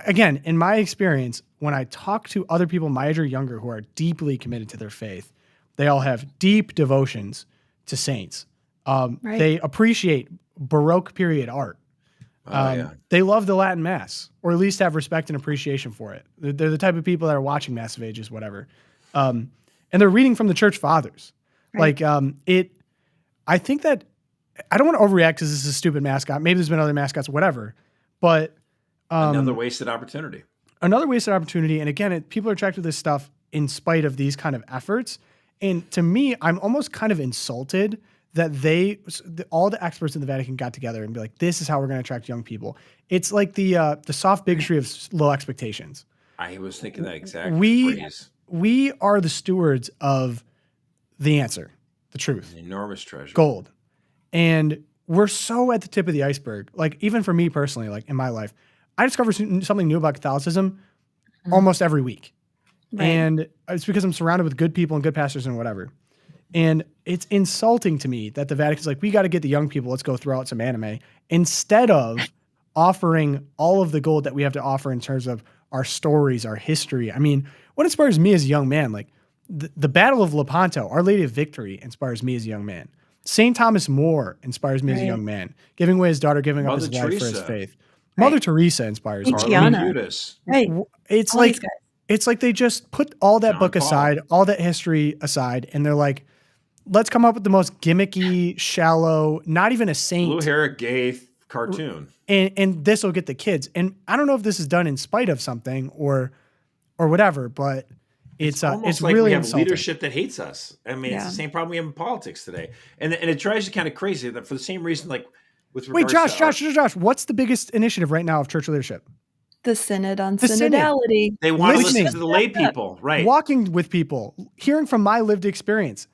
again, in my experience, when I talk to other people my age or younger who are deeply committed to their faith, they all have deep devotions to saints. Right. They appreciate Baroque period art. They love the Latin Mass, or at least have respect and appreciation for it. They're the type of people that are watching Massive Ages, whatever. And they're reading from the church fathers. Right. I think that I don't want to overreact because this is a stupid mascot. Maybe there's been other mascots, whatever. But another wasted opportunity. And again, people are attracted to this stuff in spite of these kind of efforts. And to me, I'm almost kind of insulted that all the experts in the Vatican got together and be like, this is how we're going to attract young people. It's like the soft bigotry of low expectations. I was thinking that exact phrase. We are the stewards of the answer, the truth. An enormous treasure. Gold. And we're so at the tip of the iceberg. Like, even for me personally, like in my life, I discover something new about Catholicism almost every week. Right. And it's because I'm surrounded with good people and good pastors and whatever. And it's insulting to me that the Vatican's like, we got to get the young people, let's go throw out some anime, instead of offering all of the gold that we have to offer in terms of our stories, our history. I mean, what inspires me as a young man, like the Battle of Lepanto, Our Lady of Victory, inspires me as a young man. St. Thomas More inspires me as a young man, giving away his daughter, giving up his life for his faith. Mother Teresa inspires me. Gianna. Right. It's like they just put all that book aside, all that history aside, and they're like, let's come up with the most gimmicky, shallow, not even a saint, blue hair, gay cartoon, and this will get the kids. And I don't know if this is done in spite of something or whatever, but it's like really we have insulting. Leadership that hates us. I mean, it's the same problem we have in politics today, and it drives you kind of crazy that for the same reason, like with regards Josh, what's the biggest initiative right now of church leadership? The Synod on Synodality. They want to listen to the lay people, right? Walking with people, hearing from my lived experience.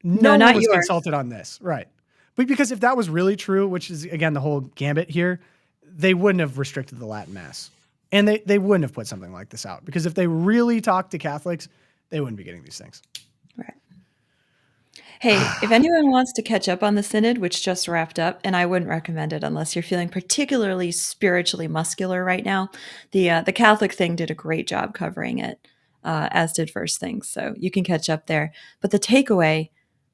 No one was consulted on this, right? But because if that was really true, which is again the whole gambit here, they wouldn't have restricted the Latin Mass, and they wouldn't have put something like this out. Because if they really talked to Catholics, they wouldn't be getting these things. Right. Hey, if anyone wants to catch up on the synod, which just wrapped up, and I wouldn't recommend it unless you're feeling particularly spiritually muscular right now, the Catholic thing did a great job covering it, as did First Things. So you can catch up there. But the takeaway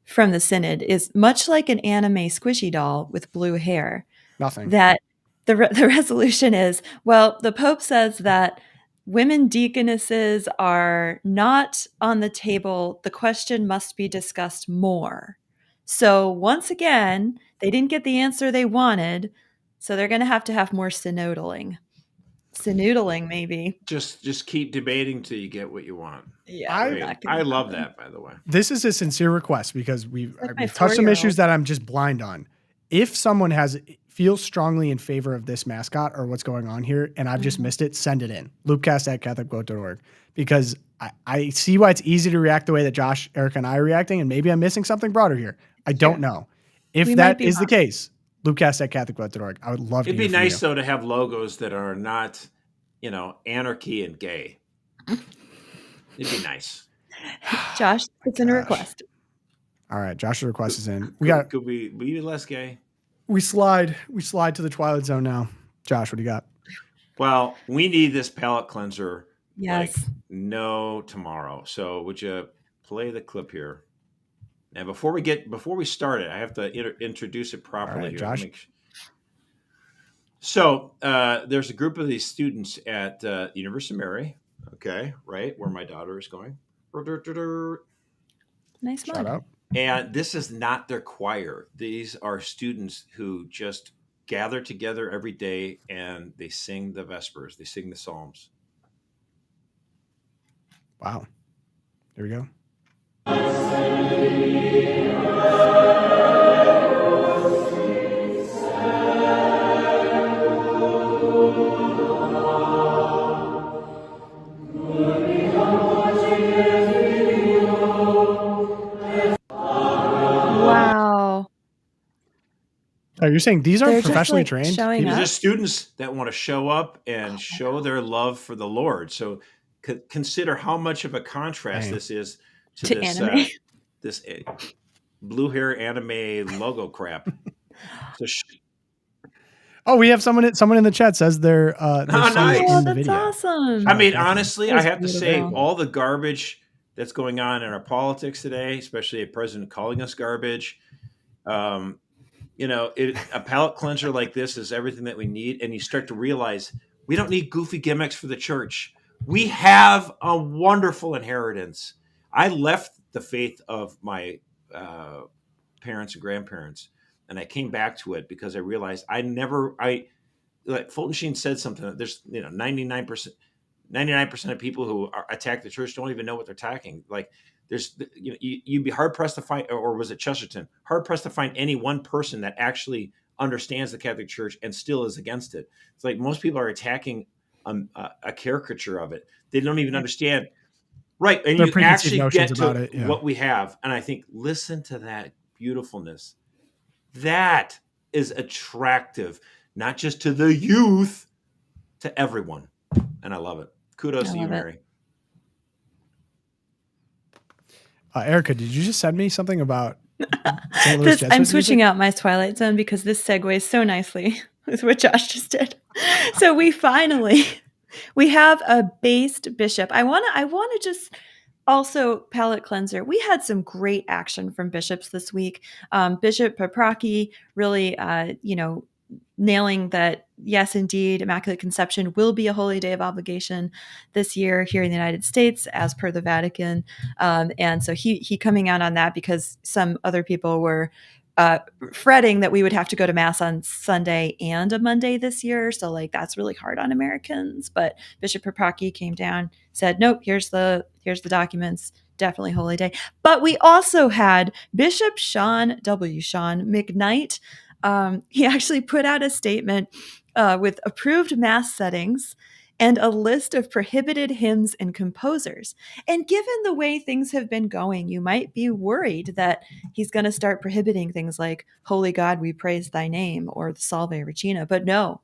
from the synod is much like an anime squishy doll with blue hair. Nothing. That the resolution is, well, the Pope says that women deaconesses are not on the table. The question must be discussed more. So once again, they didn't get the answer they wanted, so they're going to have more synodaling. Synodaling, maybe. Just keep debating till you get what you want. Yeah, Great. I love that, by the way. This is a sincere request because we've my touched some 4-year-old. issues that I'm just blind on. If someone feels strongly in favor of this mascot or what's going on here, and I've just missed it, send it in. LOOPCast@catholicvote.org, because I see why it's easy to react the way that Josh, Erica, and I are reacting, and maybe I'm missing something broader here. I don't know. If We that might be is the wrong. case, LOOPCast@catholicvote.org. I would love It'd to be hear from nice you. though to have logos that are not, anarchy and gay. It'd be nice. Josh, it's in a request. All right, Josh's request is in. Could we be less gay? We slide to the Twilight Zone now. Josh, what do you got? Well, we need this palate cleanser Yes. like no tomorrow. So would you play the clip here? And before we start it, I have to introduce it properly. All right, here. Josh. So there's a group of these students at University of Mary, okay, right, where my daughter is going. Nice Shout mug. out. And this is not their choir. These are students who just gather together every day and they sing the Vespers. They sing the Psalms. Wow. Here we go. Wow. Oh, you're saying these aren't They're just, professionally like, trained? showing These up? are students that want to show up and show their love for the Lord. So consider how much of a contrast Dang. this is to To this anime. This blue hair anime logo crap. So Oh, we have someone in the chat says they're seeing nice. it Oh, in the that's video. awesome. I mean, Catherine. honestly, That I was have to say, beautiful. all the garbage that's going on in our politics today, especially a president calling us garbage, a palate cleanser like this is everything that we need. And you start to realize we don't need goofy gimmicks for the church. We have a wonderful inheritance. I left the faith of my parents and grandparents, and I came back to it because I realized like Fulton Sheen said something that there's 99% of people who attack the church don't even know what they're attacking. Like there's you'd be hard pressed to find, or was it Chesterton, hard pressed to find any one person that actually understands the Catholic Church and still is against it. It's like most people are attacking a caricature of it. They don't even understand. Right. And Their you preconceived actually notions get to about it, yeah. what we have. And I think, listen to that beautifulness. That is attractive, not just to the youth, to everyone. And I love it. Kudos to you, love it. Mary. Erica, did you just send me something about St. Louis Jesuit I'm switching music? out my Twilight Zone because this segues so nicely with what Josh just did. So we have a based bishop. I want to just also palate cleanser. We had some great action from bishops this week. Bishop Paprocki really, nailing that, yes, indeed, Immaculate Conception will be a holy day of obligation this year here in the United States, as per the Vatican. And so he coming out on that because some other people were fretting that we would have to go to Mass on Sunday and a Monday this year. So like that's really hard on Americans. But Bishop Paprocki came down, said, nope, here's the documents. Definitely holy day. But we also had Bishop Sean McKnight. He actually put out a statement with approved Mass settings and a list of prohibited hymns and composers. And given the way things have been going, you might be worried that he's going to start prohibiting things like Holy God, we praise thy name, or the Salve Regina. But no,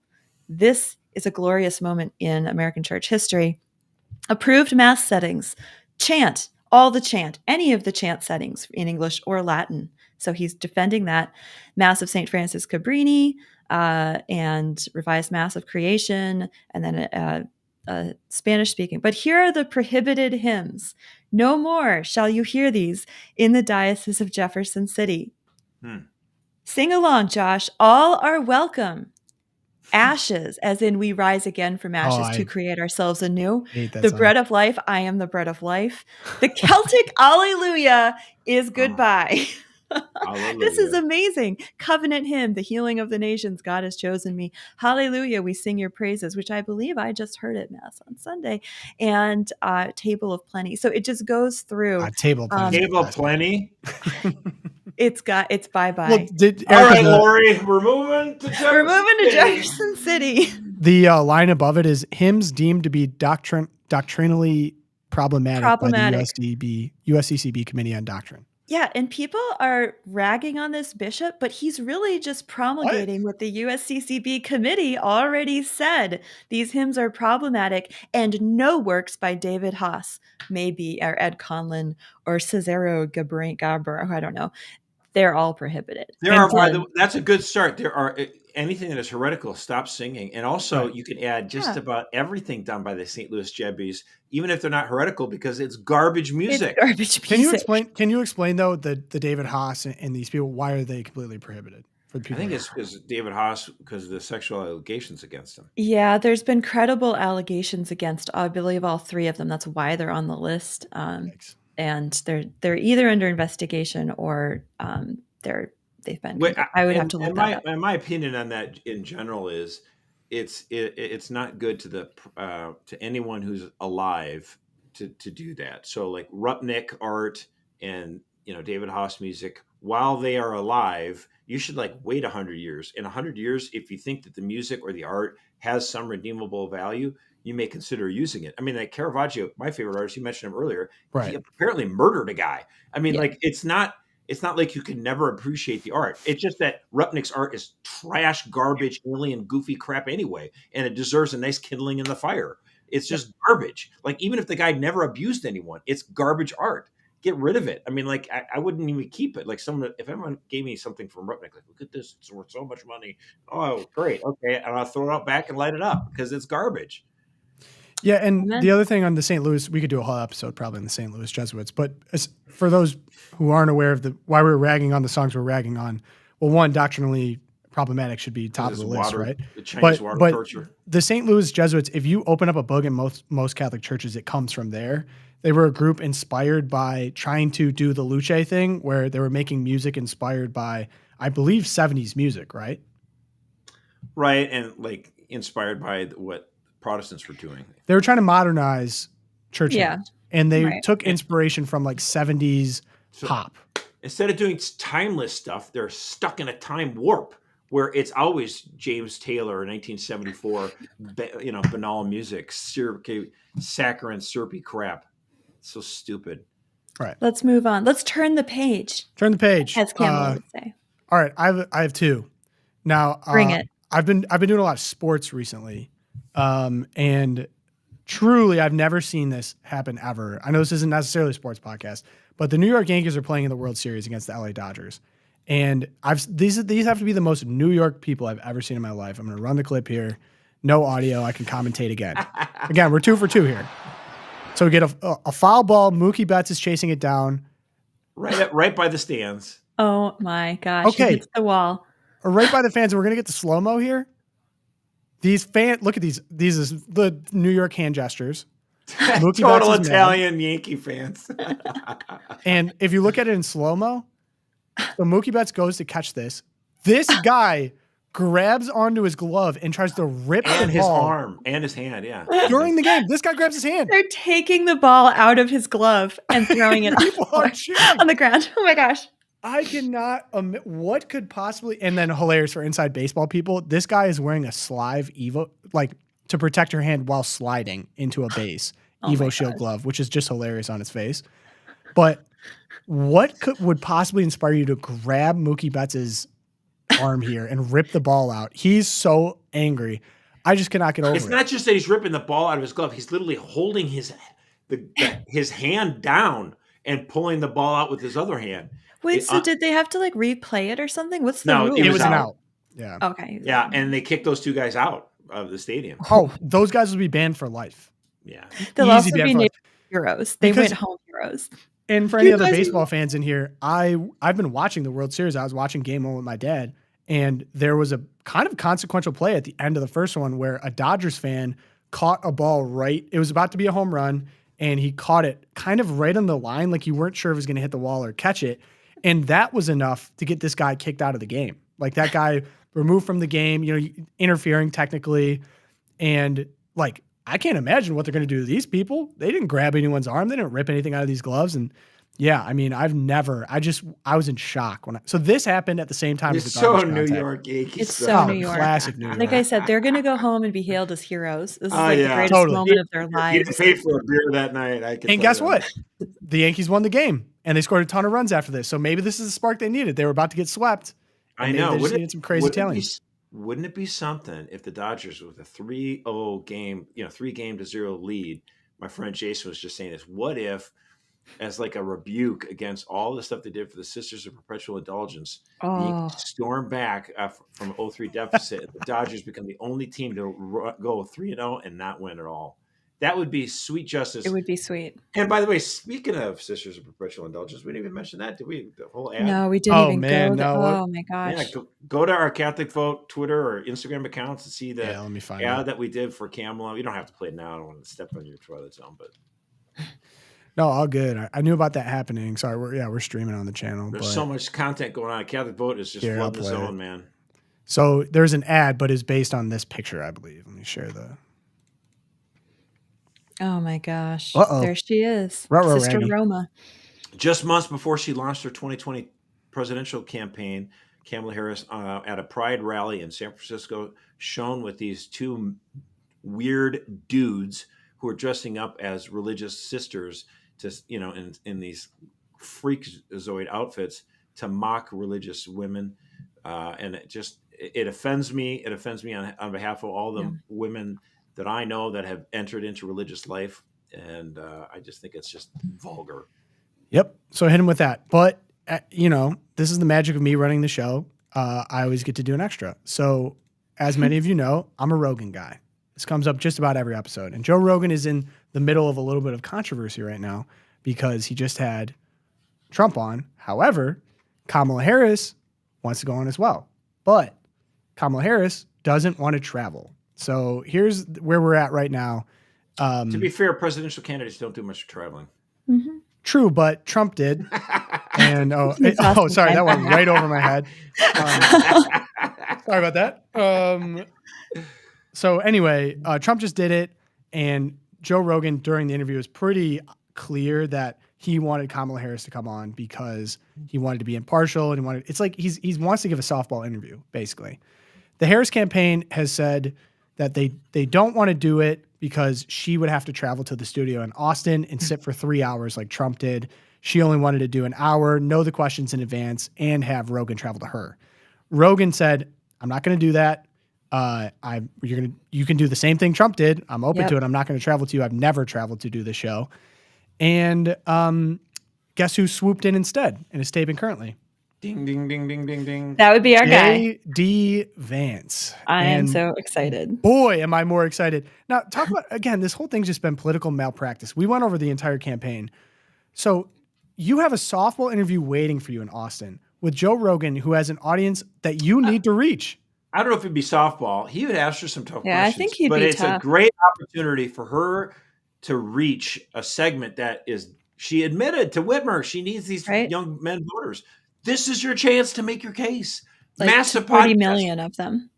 this is a glorious moment in American church history. Approved Mass settings: chant all the chant, any of the chant settings in English or Latin. So he's defending that Mass of St. Francis Cabrini and Revised Mass of Creation, and then Spanish speaking. But here are the prohibited hymns. No more shall you hear these in the Diocese of Jefferson City. Sing along, Josh. All are welcome. Ashes, as in we rise again from ashes to create ourselves anew. The bread of life, I am the bread of life. The Celtic Alleluia is goodbye. This is amazing. Covenant hymn, the healing of the nations, God has chosen me. Hallelujah, we sing your praises, which I believe I just heard at Mass on Sunday. And Table of Plenty. So it just goes through. Table of Plenty. Table of Plenty. It's bye-bye. Well, all right, Lori, we're moving to Jefferson City. The line above it is hymns deemed to be doctrinally problematic by the USCCB Committee on Doctrine. Yeah, and people are ragging on this bishop, but he's really just promulgating what the USCCB committee already said. These hymns are problematic, and no works by David Haas, maybe, or Ed Conlon, or Cesaro Gabber, I don't know. They're all prohibited. That's a good start. There are anything that is heretical, stop singing. And also you can add just about everything done by the St. Louis Jebbies, even if they're not heretical, because it's garbage music. It's garbage music. Can you explain though the David Haas and these people, why are they completely prohibited? For the people I think it's because David Haas, because of the sexual allegations against him. Yeah, there's been credible allegations against, I believe, all three of them. That's why they're on the list. And they're either under investigation or they've been. I would have to look that up. My opinion on that in general is it's not good to anyone who's alive to do that. So like Rupnik art and David Haas music, while they are alive, you should wait 100 years. In 100 years, if you think that the music or the art has some redeemable value, you may consider using it. I mean, like Caravaggio, my favorite artist, you mentioned him earlier, he apparently murdered a guy. I mean, it's not like you can never appreciate the art. It's just that Rupnik's art is trash, garbage, alien, goofy crap anyway, and it deserves a nice kindling in the fire. It's just garbage. Even if the guy never abused anyone, it's garbage art. Get rid of it. I mean, I wouldn't even keep it. If everyone gave me something from Rupnik, look at this, it's worth so much money. Oh, great. Okay. And I'll throw it out back and light it up because it's garbage. Yeah, and the other thing on the St. Louis, we could do a whole episode probably on the St. Louis Jesuits, but for those who aren't aware of why we're ragging on the songs we're ragging on, well, one, doctrinally problematic should be top of the list, right? The Chinese water torture. The St. Louis Jesuits, if you open up a book in most Catholic churches, it comes from there. They were a group inspired by trying to do the Luce thing, where they were making music inspired by, I believe, 70s music, right? Right, and inspired by what Protestants were doing. They were trying to modernize church music, and they took inspiration from 70s pop. Instead of doing timeless stuff, they're stuck in a time warp where it's always James Taylor in 1974, banal music, saccharine, syrupy crap. It's so stupid. All right. Let's move on. Let's turn the page. Turn the page. As Campbell would say. All right. I have two. Now, bring it. I've been doing a lot of sports recently. And truly, I've never seen this happen ever. I know this isn't necessarily a sports podcast, but the New York Yankees are playing in the World Series against the LA Dodgers. And these have to be the most New York people I've ever seen in my life. I'm going to run the clip here. No audio. I can commentate again. Again, we're 2 for 2 here. So we get a foul ball. Mookie Betts is chasing it down. Right by the stands. Oh my gosh. Okay. He hits the wall. Right by the fans. And we're going to get the slow-mo here. These fans, look at these. These is the New York hand gestures. Total Italian Yankee fans. And if you look at it in slow-mo, so Mookie Betts goes to catch this. This guy grabs onto his glove and tries to rip the his ball. Arm and his hand, yeah. During the game, this guy grabs his hand. They're taking the ball out of his glove and throwing it on the ground. Oh my gosh. I cannot what could possibly, and then hilarious for inside baseball people, this guy is wearing a Slive Evo, to protect your hand while sliding into a base Evo Shield glove, which is just hilarious on his face. But what would possibly inspire you to grab Mookie Betts' arm here and rip the ball out? He's so angry. I just cannot get over it. It's not just that he's ripping the ball out of his glove. He's literally holding his hand down and pulling the ball out with his other hand. Wait, so did they have to like replay it or something? What's the No, rule? it It was was an out. out. Yeah. Okay. Yeah, and they kicked those two guys out of the stadium. Oh, those guys will be banned for life. Yeah. They'll Easy also ban be for named life. heroes. They Because- went home heroes. And for You any other guys- baseball fans in here, I've been watching the World Series. I was watching Game 1 with my dad, and there was a kind of consequential play at the end of the first one where a Dodgers fan caught a ball right. It was about to be a home run, and he caught it kind of right on the line, like you weren't sure if it was going to hit the wall or catch it. And that was enough to get this guy kicked out of the game. Like that guy removed from the game, interfering technically. And like, I can't imagine what they're going to do to these people. They didn't grab anyone's arm. They didn't rip anything out of these gloves. And yeah, I mean, I was in shock so this happened at the same time as It's the so garbage New contact. York Yankees. It's so Oh, New York. classic New York. Like I said, they're going to go home and be hailed as heroes. This is Oh, like the yeah. greatest Totally. moment of their You lives. didn't pay for a beer that night. I can And tell guess you. what? The Yankees won the game, and they scored a ton of runs after this. So maybe this is the spark they needed. They were about to get swept. I and maybe know. They just needed some crazy Italians. Wouldn't it be something if the Dodgers with a 3-0 game, 3-0 lead, my friend Jason was just saying this, what if, as like a rebuke against all the stuff they did for the Sisters of Perpetual Indulgence, the Yankees storm back from 0-3 deficit, and the Dodgers become the only team to go 3-0 and not win at all. That would be sweet justice. It would be sweet. And by the way, speaking of Sisters of Perpetual Indulgence, we didn't even mention that, did we? The whole ad? No, we didn't Oh, even man, go. no. Oh my gosh. Yeah, go to our Catholic Vote Twitter or Instagram accounts to see the Let me find ad it. that we did for Kamala. You don't have to play it now. I don't want to step on your Twilight Zone, but No, all good. I knew about that happening. Sorry, we're streaming on the channel. there's but- so much content going on. Catholic Vote is just Here, I'll flooding the play zone, it. man. So there's an ad, but it's based on this picture, I believe. Let me share the. Oh my gosh. Uh-oh. There she is. Ruh-roh, Sister Randy. Roma. Just months before she launched her 2020 presidential campaign, Kamala Harris at a Pride rally in San Francisco shone with these two weird dudes who are dressing up as religious sisters to, in these freakazoid outfits to mock religious women. And it offends me. It offends me on behalf of all the women that I know that have entered into religious life. And I just think it's just vulgar. Yep. So hit him with that. But, this is the magic of me running the show. I always get to do an extra. So as many of you know, I'm a Rogan guy. This comes up just about every episode. And Joe Rogan is in the middle of a little bit of controversy right now because he just had Trump on. However, Kamala Harris wants to go on as well. But Kamala Harris doesn't want to travel. So here's where we're at right now. To be fair, presidential candidates don't do much traveling. Mm-hmm. True, but Trump did. And Awesome. sorry, that went right over my head. Sorry about that. So anyway, Trump just did it, and Joe Rogan during the interview was pretty clear that he wanted Kamala Harris to come on because he wanted to be impartial, and it's like he wants to give a softball interview, basically. The Harris campaign has said that they don't want to do it because she would have to travel to the studio in Austin and sit for 3 hours like Trump did. She only wanted to do an hour, know the questions in advance, and have Rogan travel to her. Rogan said, I'm not going to do that. You can do the same thing Trump did. I'm open to it. I'm not going to travel to you. I've never traveled to do this show. And guess who swooped in instead and is taping currently? Ding, ding, ding, ding, ding, ding. That would be our guy. J.D. Vance. I am And so excited. boy, am I more excited. Now, talk about, again, this whole thing's just been political malpractice. We went over the entire campaign. So you have a softball interview waiting for you in Austin with Joe Rogan, who has an audience that you need to reach. I don't know if it'd be softball. He would ask her some tough Yeah, I questions. think he'd but be it's tough. a great opportunity for her to reach a segment that is, she admitted to Whitmer, she needs these young men voters. This is your chance to make your case. Like Massive 40 podcast. million of them.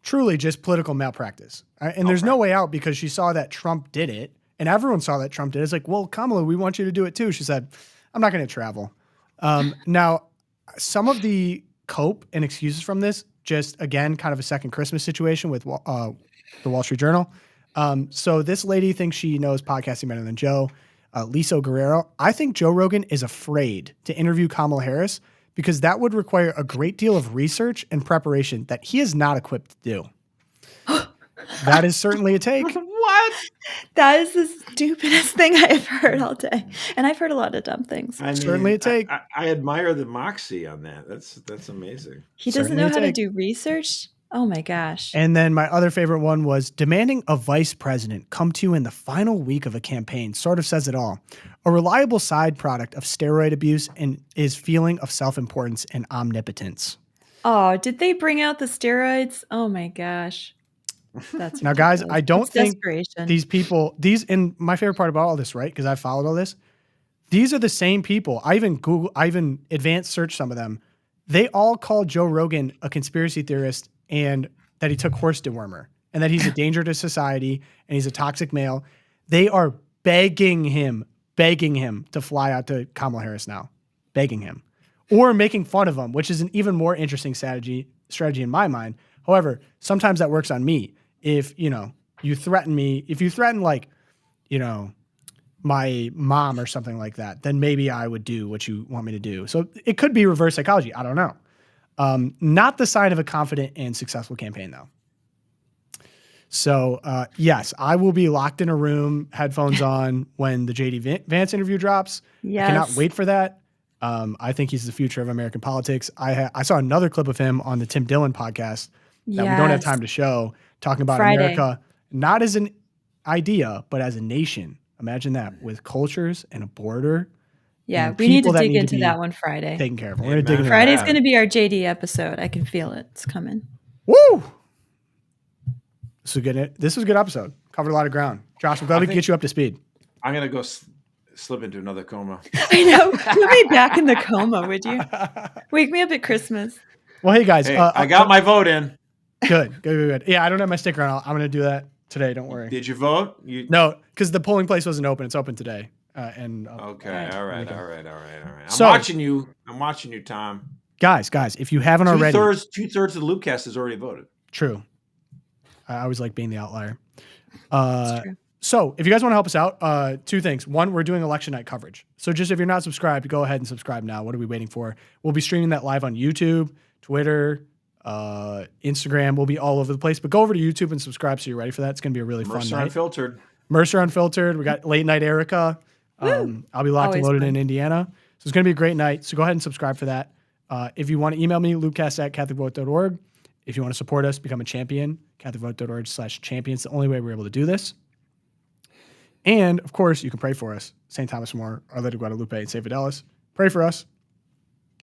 Truly just political malpractice. And there's no way out because she saw that Trump did it and everyone saw that Trump did it. It's like, well, Kamala, we want you to do it too. She said, I'm not going to travel. Now, some of the cope and excuses from this, just again, kind of a second Christmas situation with the Wall Street Journal. So this lady thinks she knows podcasting better than Joe, Lisa Guerrero. I think Joe Rogan is afraid to interview Kamala Harris because that would require a great deal of research and preparation that he is not equipped to do. That is certainly a take. What? That is the stupidest thing I have heard all day. And I've heard a lot of dumb things. I mean, Certainly a take. I admire the moxie on that. That's amazing. He doesn't Certainly know a how to take. do research. Oh my gosh. And then my other favorite one was demanding a vice president come to you in the final week of a campaign sort of says it all. A reliable side product of steroid abuse and his feeling of self-importance and omnipotence. Oh, did they bring out the steroids? Oh my gosh. That's Now, guys, ridiculous. I don't It's think desperation. these people, and my favorite part about all this, right? Because I followed all this. These are the same people. I even advanced searched some of them. They all called Joe Rogan a conspiracy theorist and that he took horse dewormer and that he's a danger to society and he's a toxic male. They are begging him to fly out to Kamala Harris now, begging him, or making fun of him, which is an even more interesting strategy in my mind. However, sometimes that works on me. If you threaten me, if you threaten my mom or something like that, then maybe I would do what you want me to do. So it could be reverse psychology. I don't know. Not the sign of a confident and successful campaign, though. So, yes, I will be locked in a room, headphones on, when the J.D. Vance interview drops. Yes. I cannot wait for that. I think he's the future of American politics. I saw another clip of him on the Tim Dillon podcast that we don't have time to show, talking about Friday. America, not as an idea, but as a nation. Imagine that, with cultures and a border. Yeah, and we need to people that dig need to into be that one Friday. taken care of. We're going to dig into that. Friday's going to be our JD episode. I can feel it. It's coming. Woo! This was good. This was a good episode. Covered a lot of ground. Josh, I'm glad we could get you up to speed. I'm gonna go slip into another coma. I know. Put me back in the coma, would you? Wake me up at Christmas. Well, hey guys, Hey, I got my vote in. Good. Yeah, I don't have my sticker on. I'm going to do that today. Don't worry. Did you vote? No, because the polling place wasn't open. It's open today. Okay. All right. I'm So- watching you. I'm watching you, Tom. Guys, if you haven't already, Two-thirds of the LOOPCast has already voted. true. I always like being the outlier. It's true. So if you guys want to help us out, two things. One, we're doing election night coverage. So just if you're not subscribed, go ahead and subscribe now. What are we waiting for? We'll be streaming that live on YouTube, Twitter, Instagram. We'll be all over the place. But go over to YouTube and subscribe so you're ready for that. It's going to be a really fun Mercer night. Unfiltered. Mercer Unfiltered. We got Late Night Erica. I'll be locked and Always loaded fun. in Indiana. So it's going to be a great night. So go ahead and subscribe for that. If you want to email me, loopcast@catholicvote.org. If you want to support us, become a champion, catholicvote.org/champion. It's the only way we're able to do this. And, of course, you can pray for us. St. Thomas More, Our Lady of Guadalupe, and St. Fidelis. Pray for us.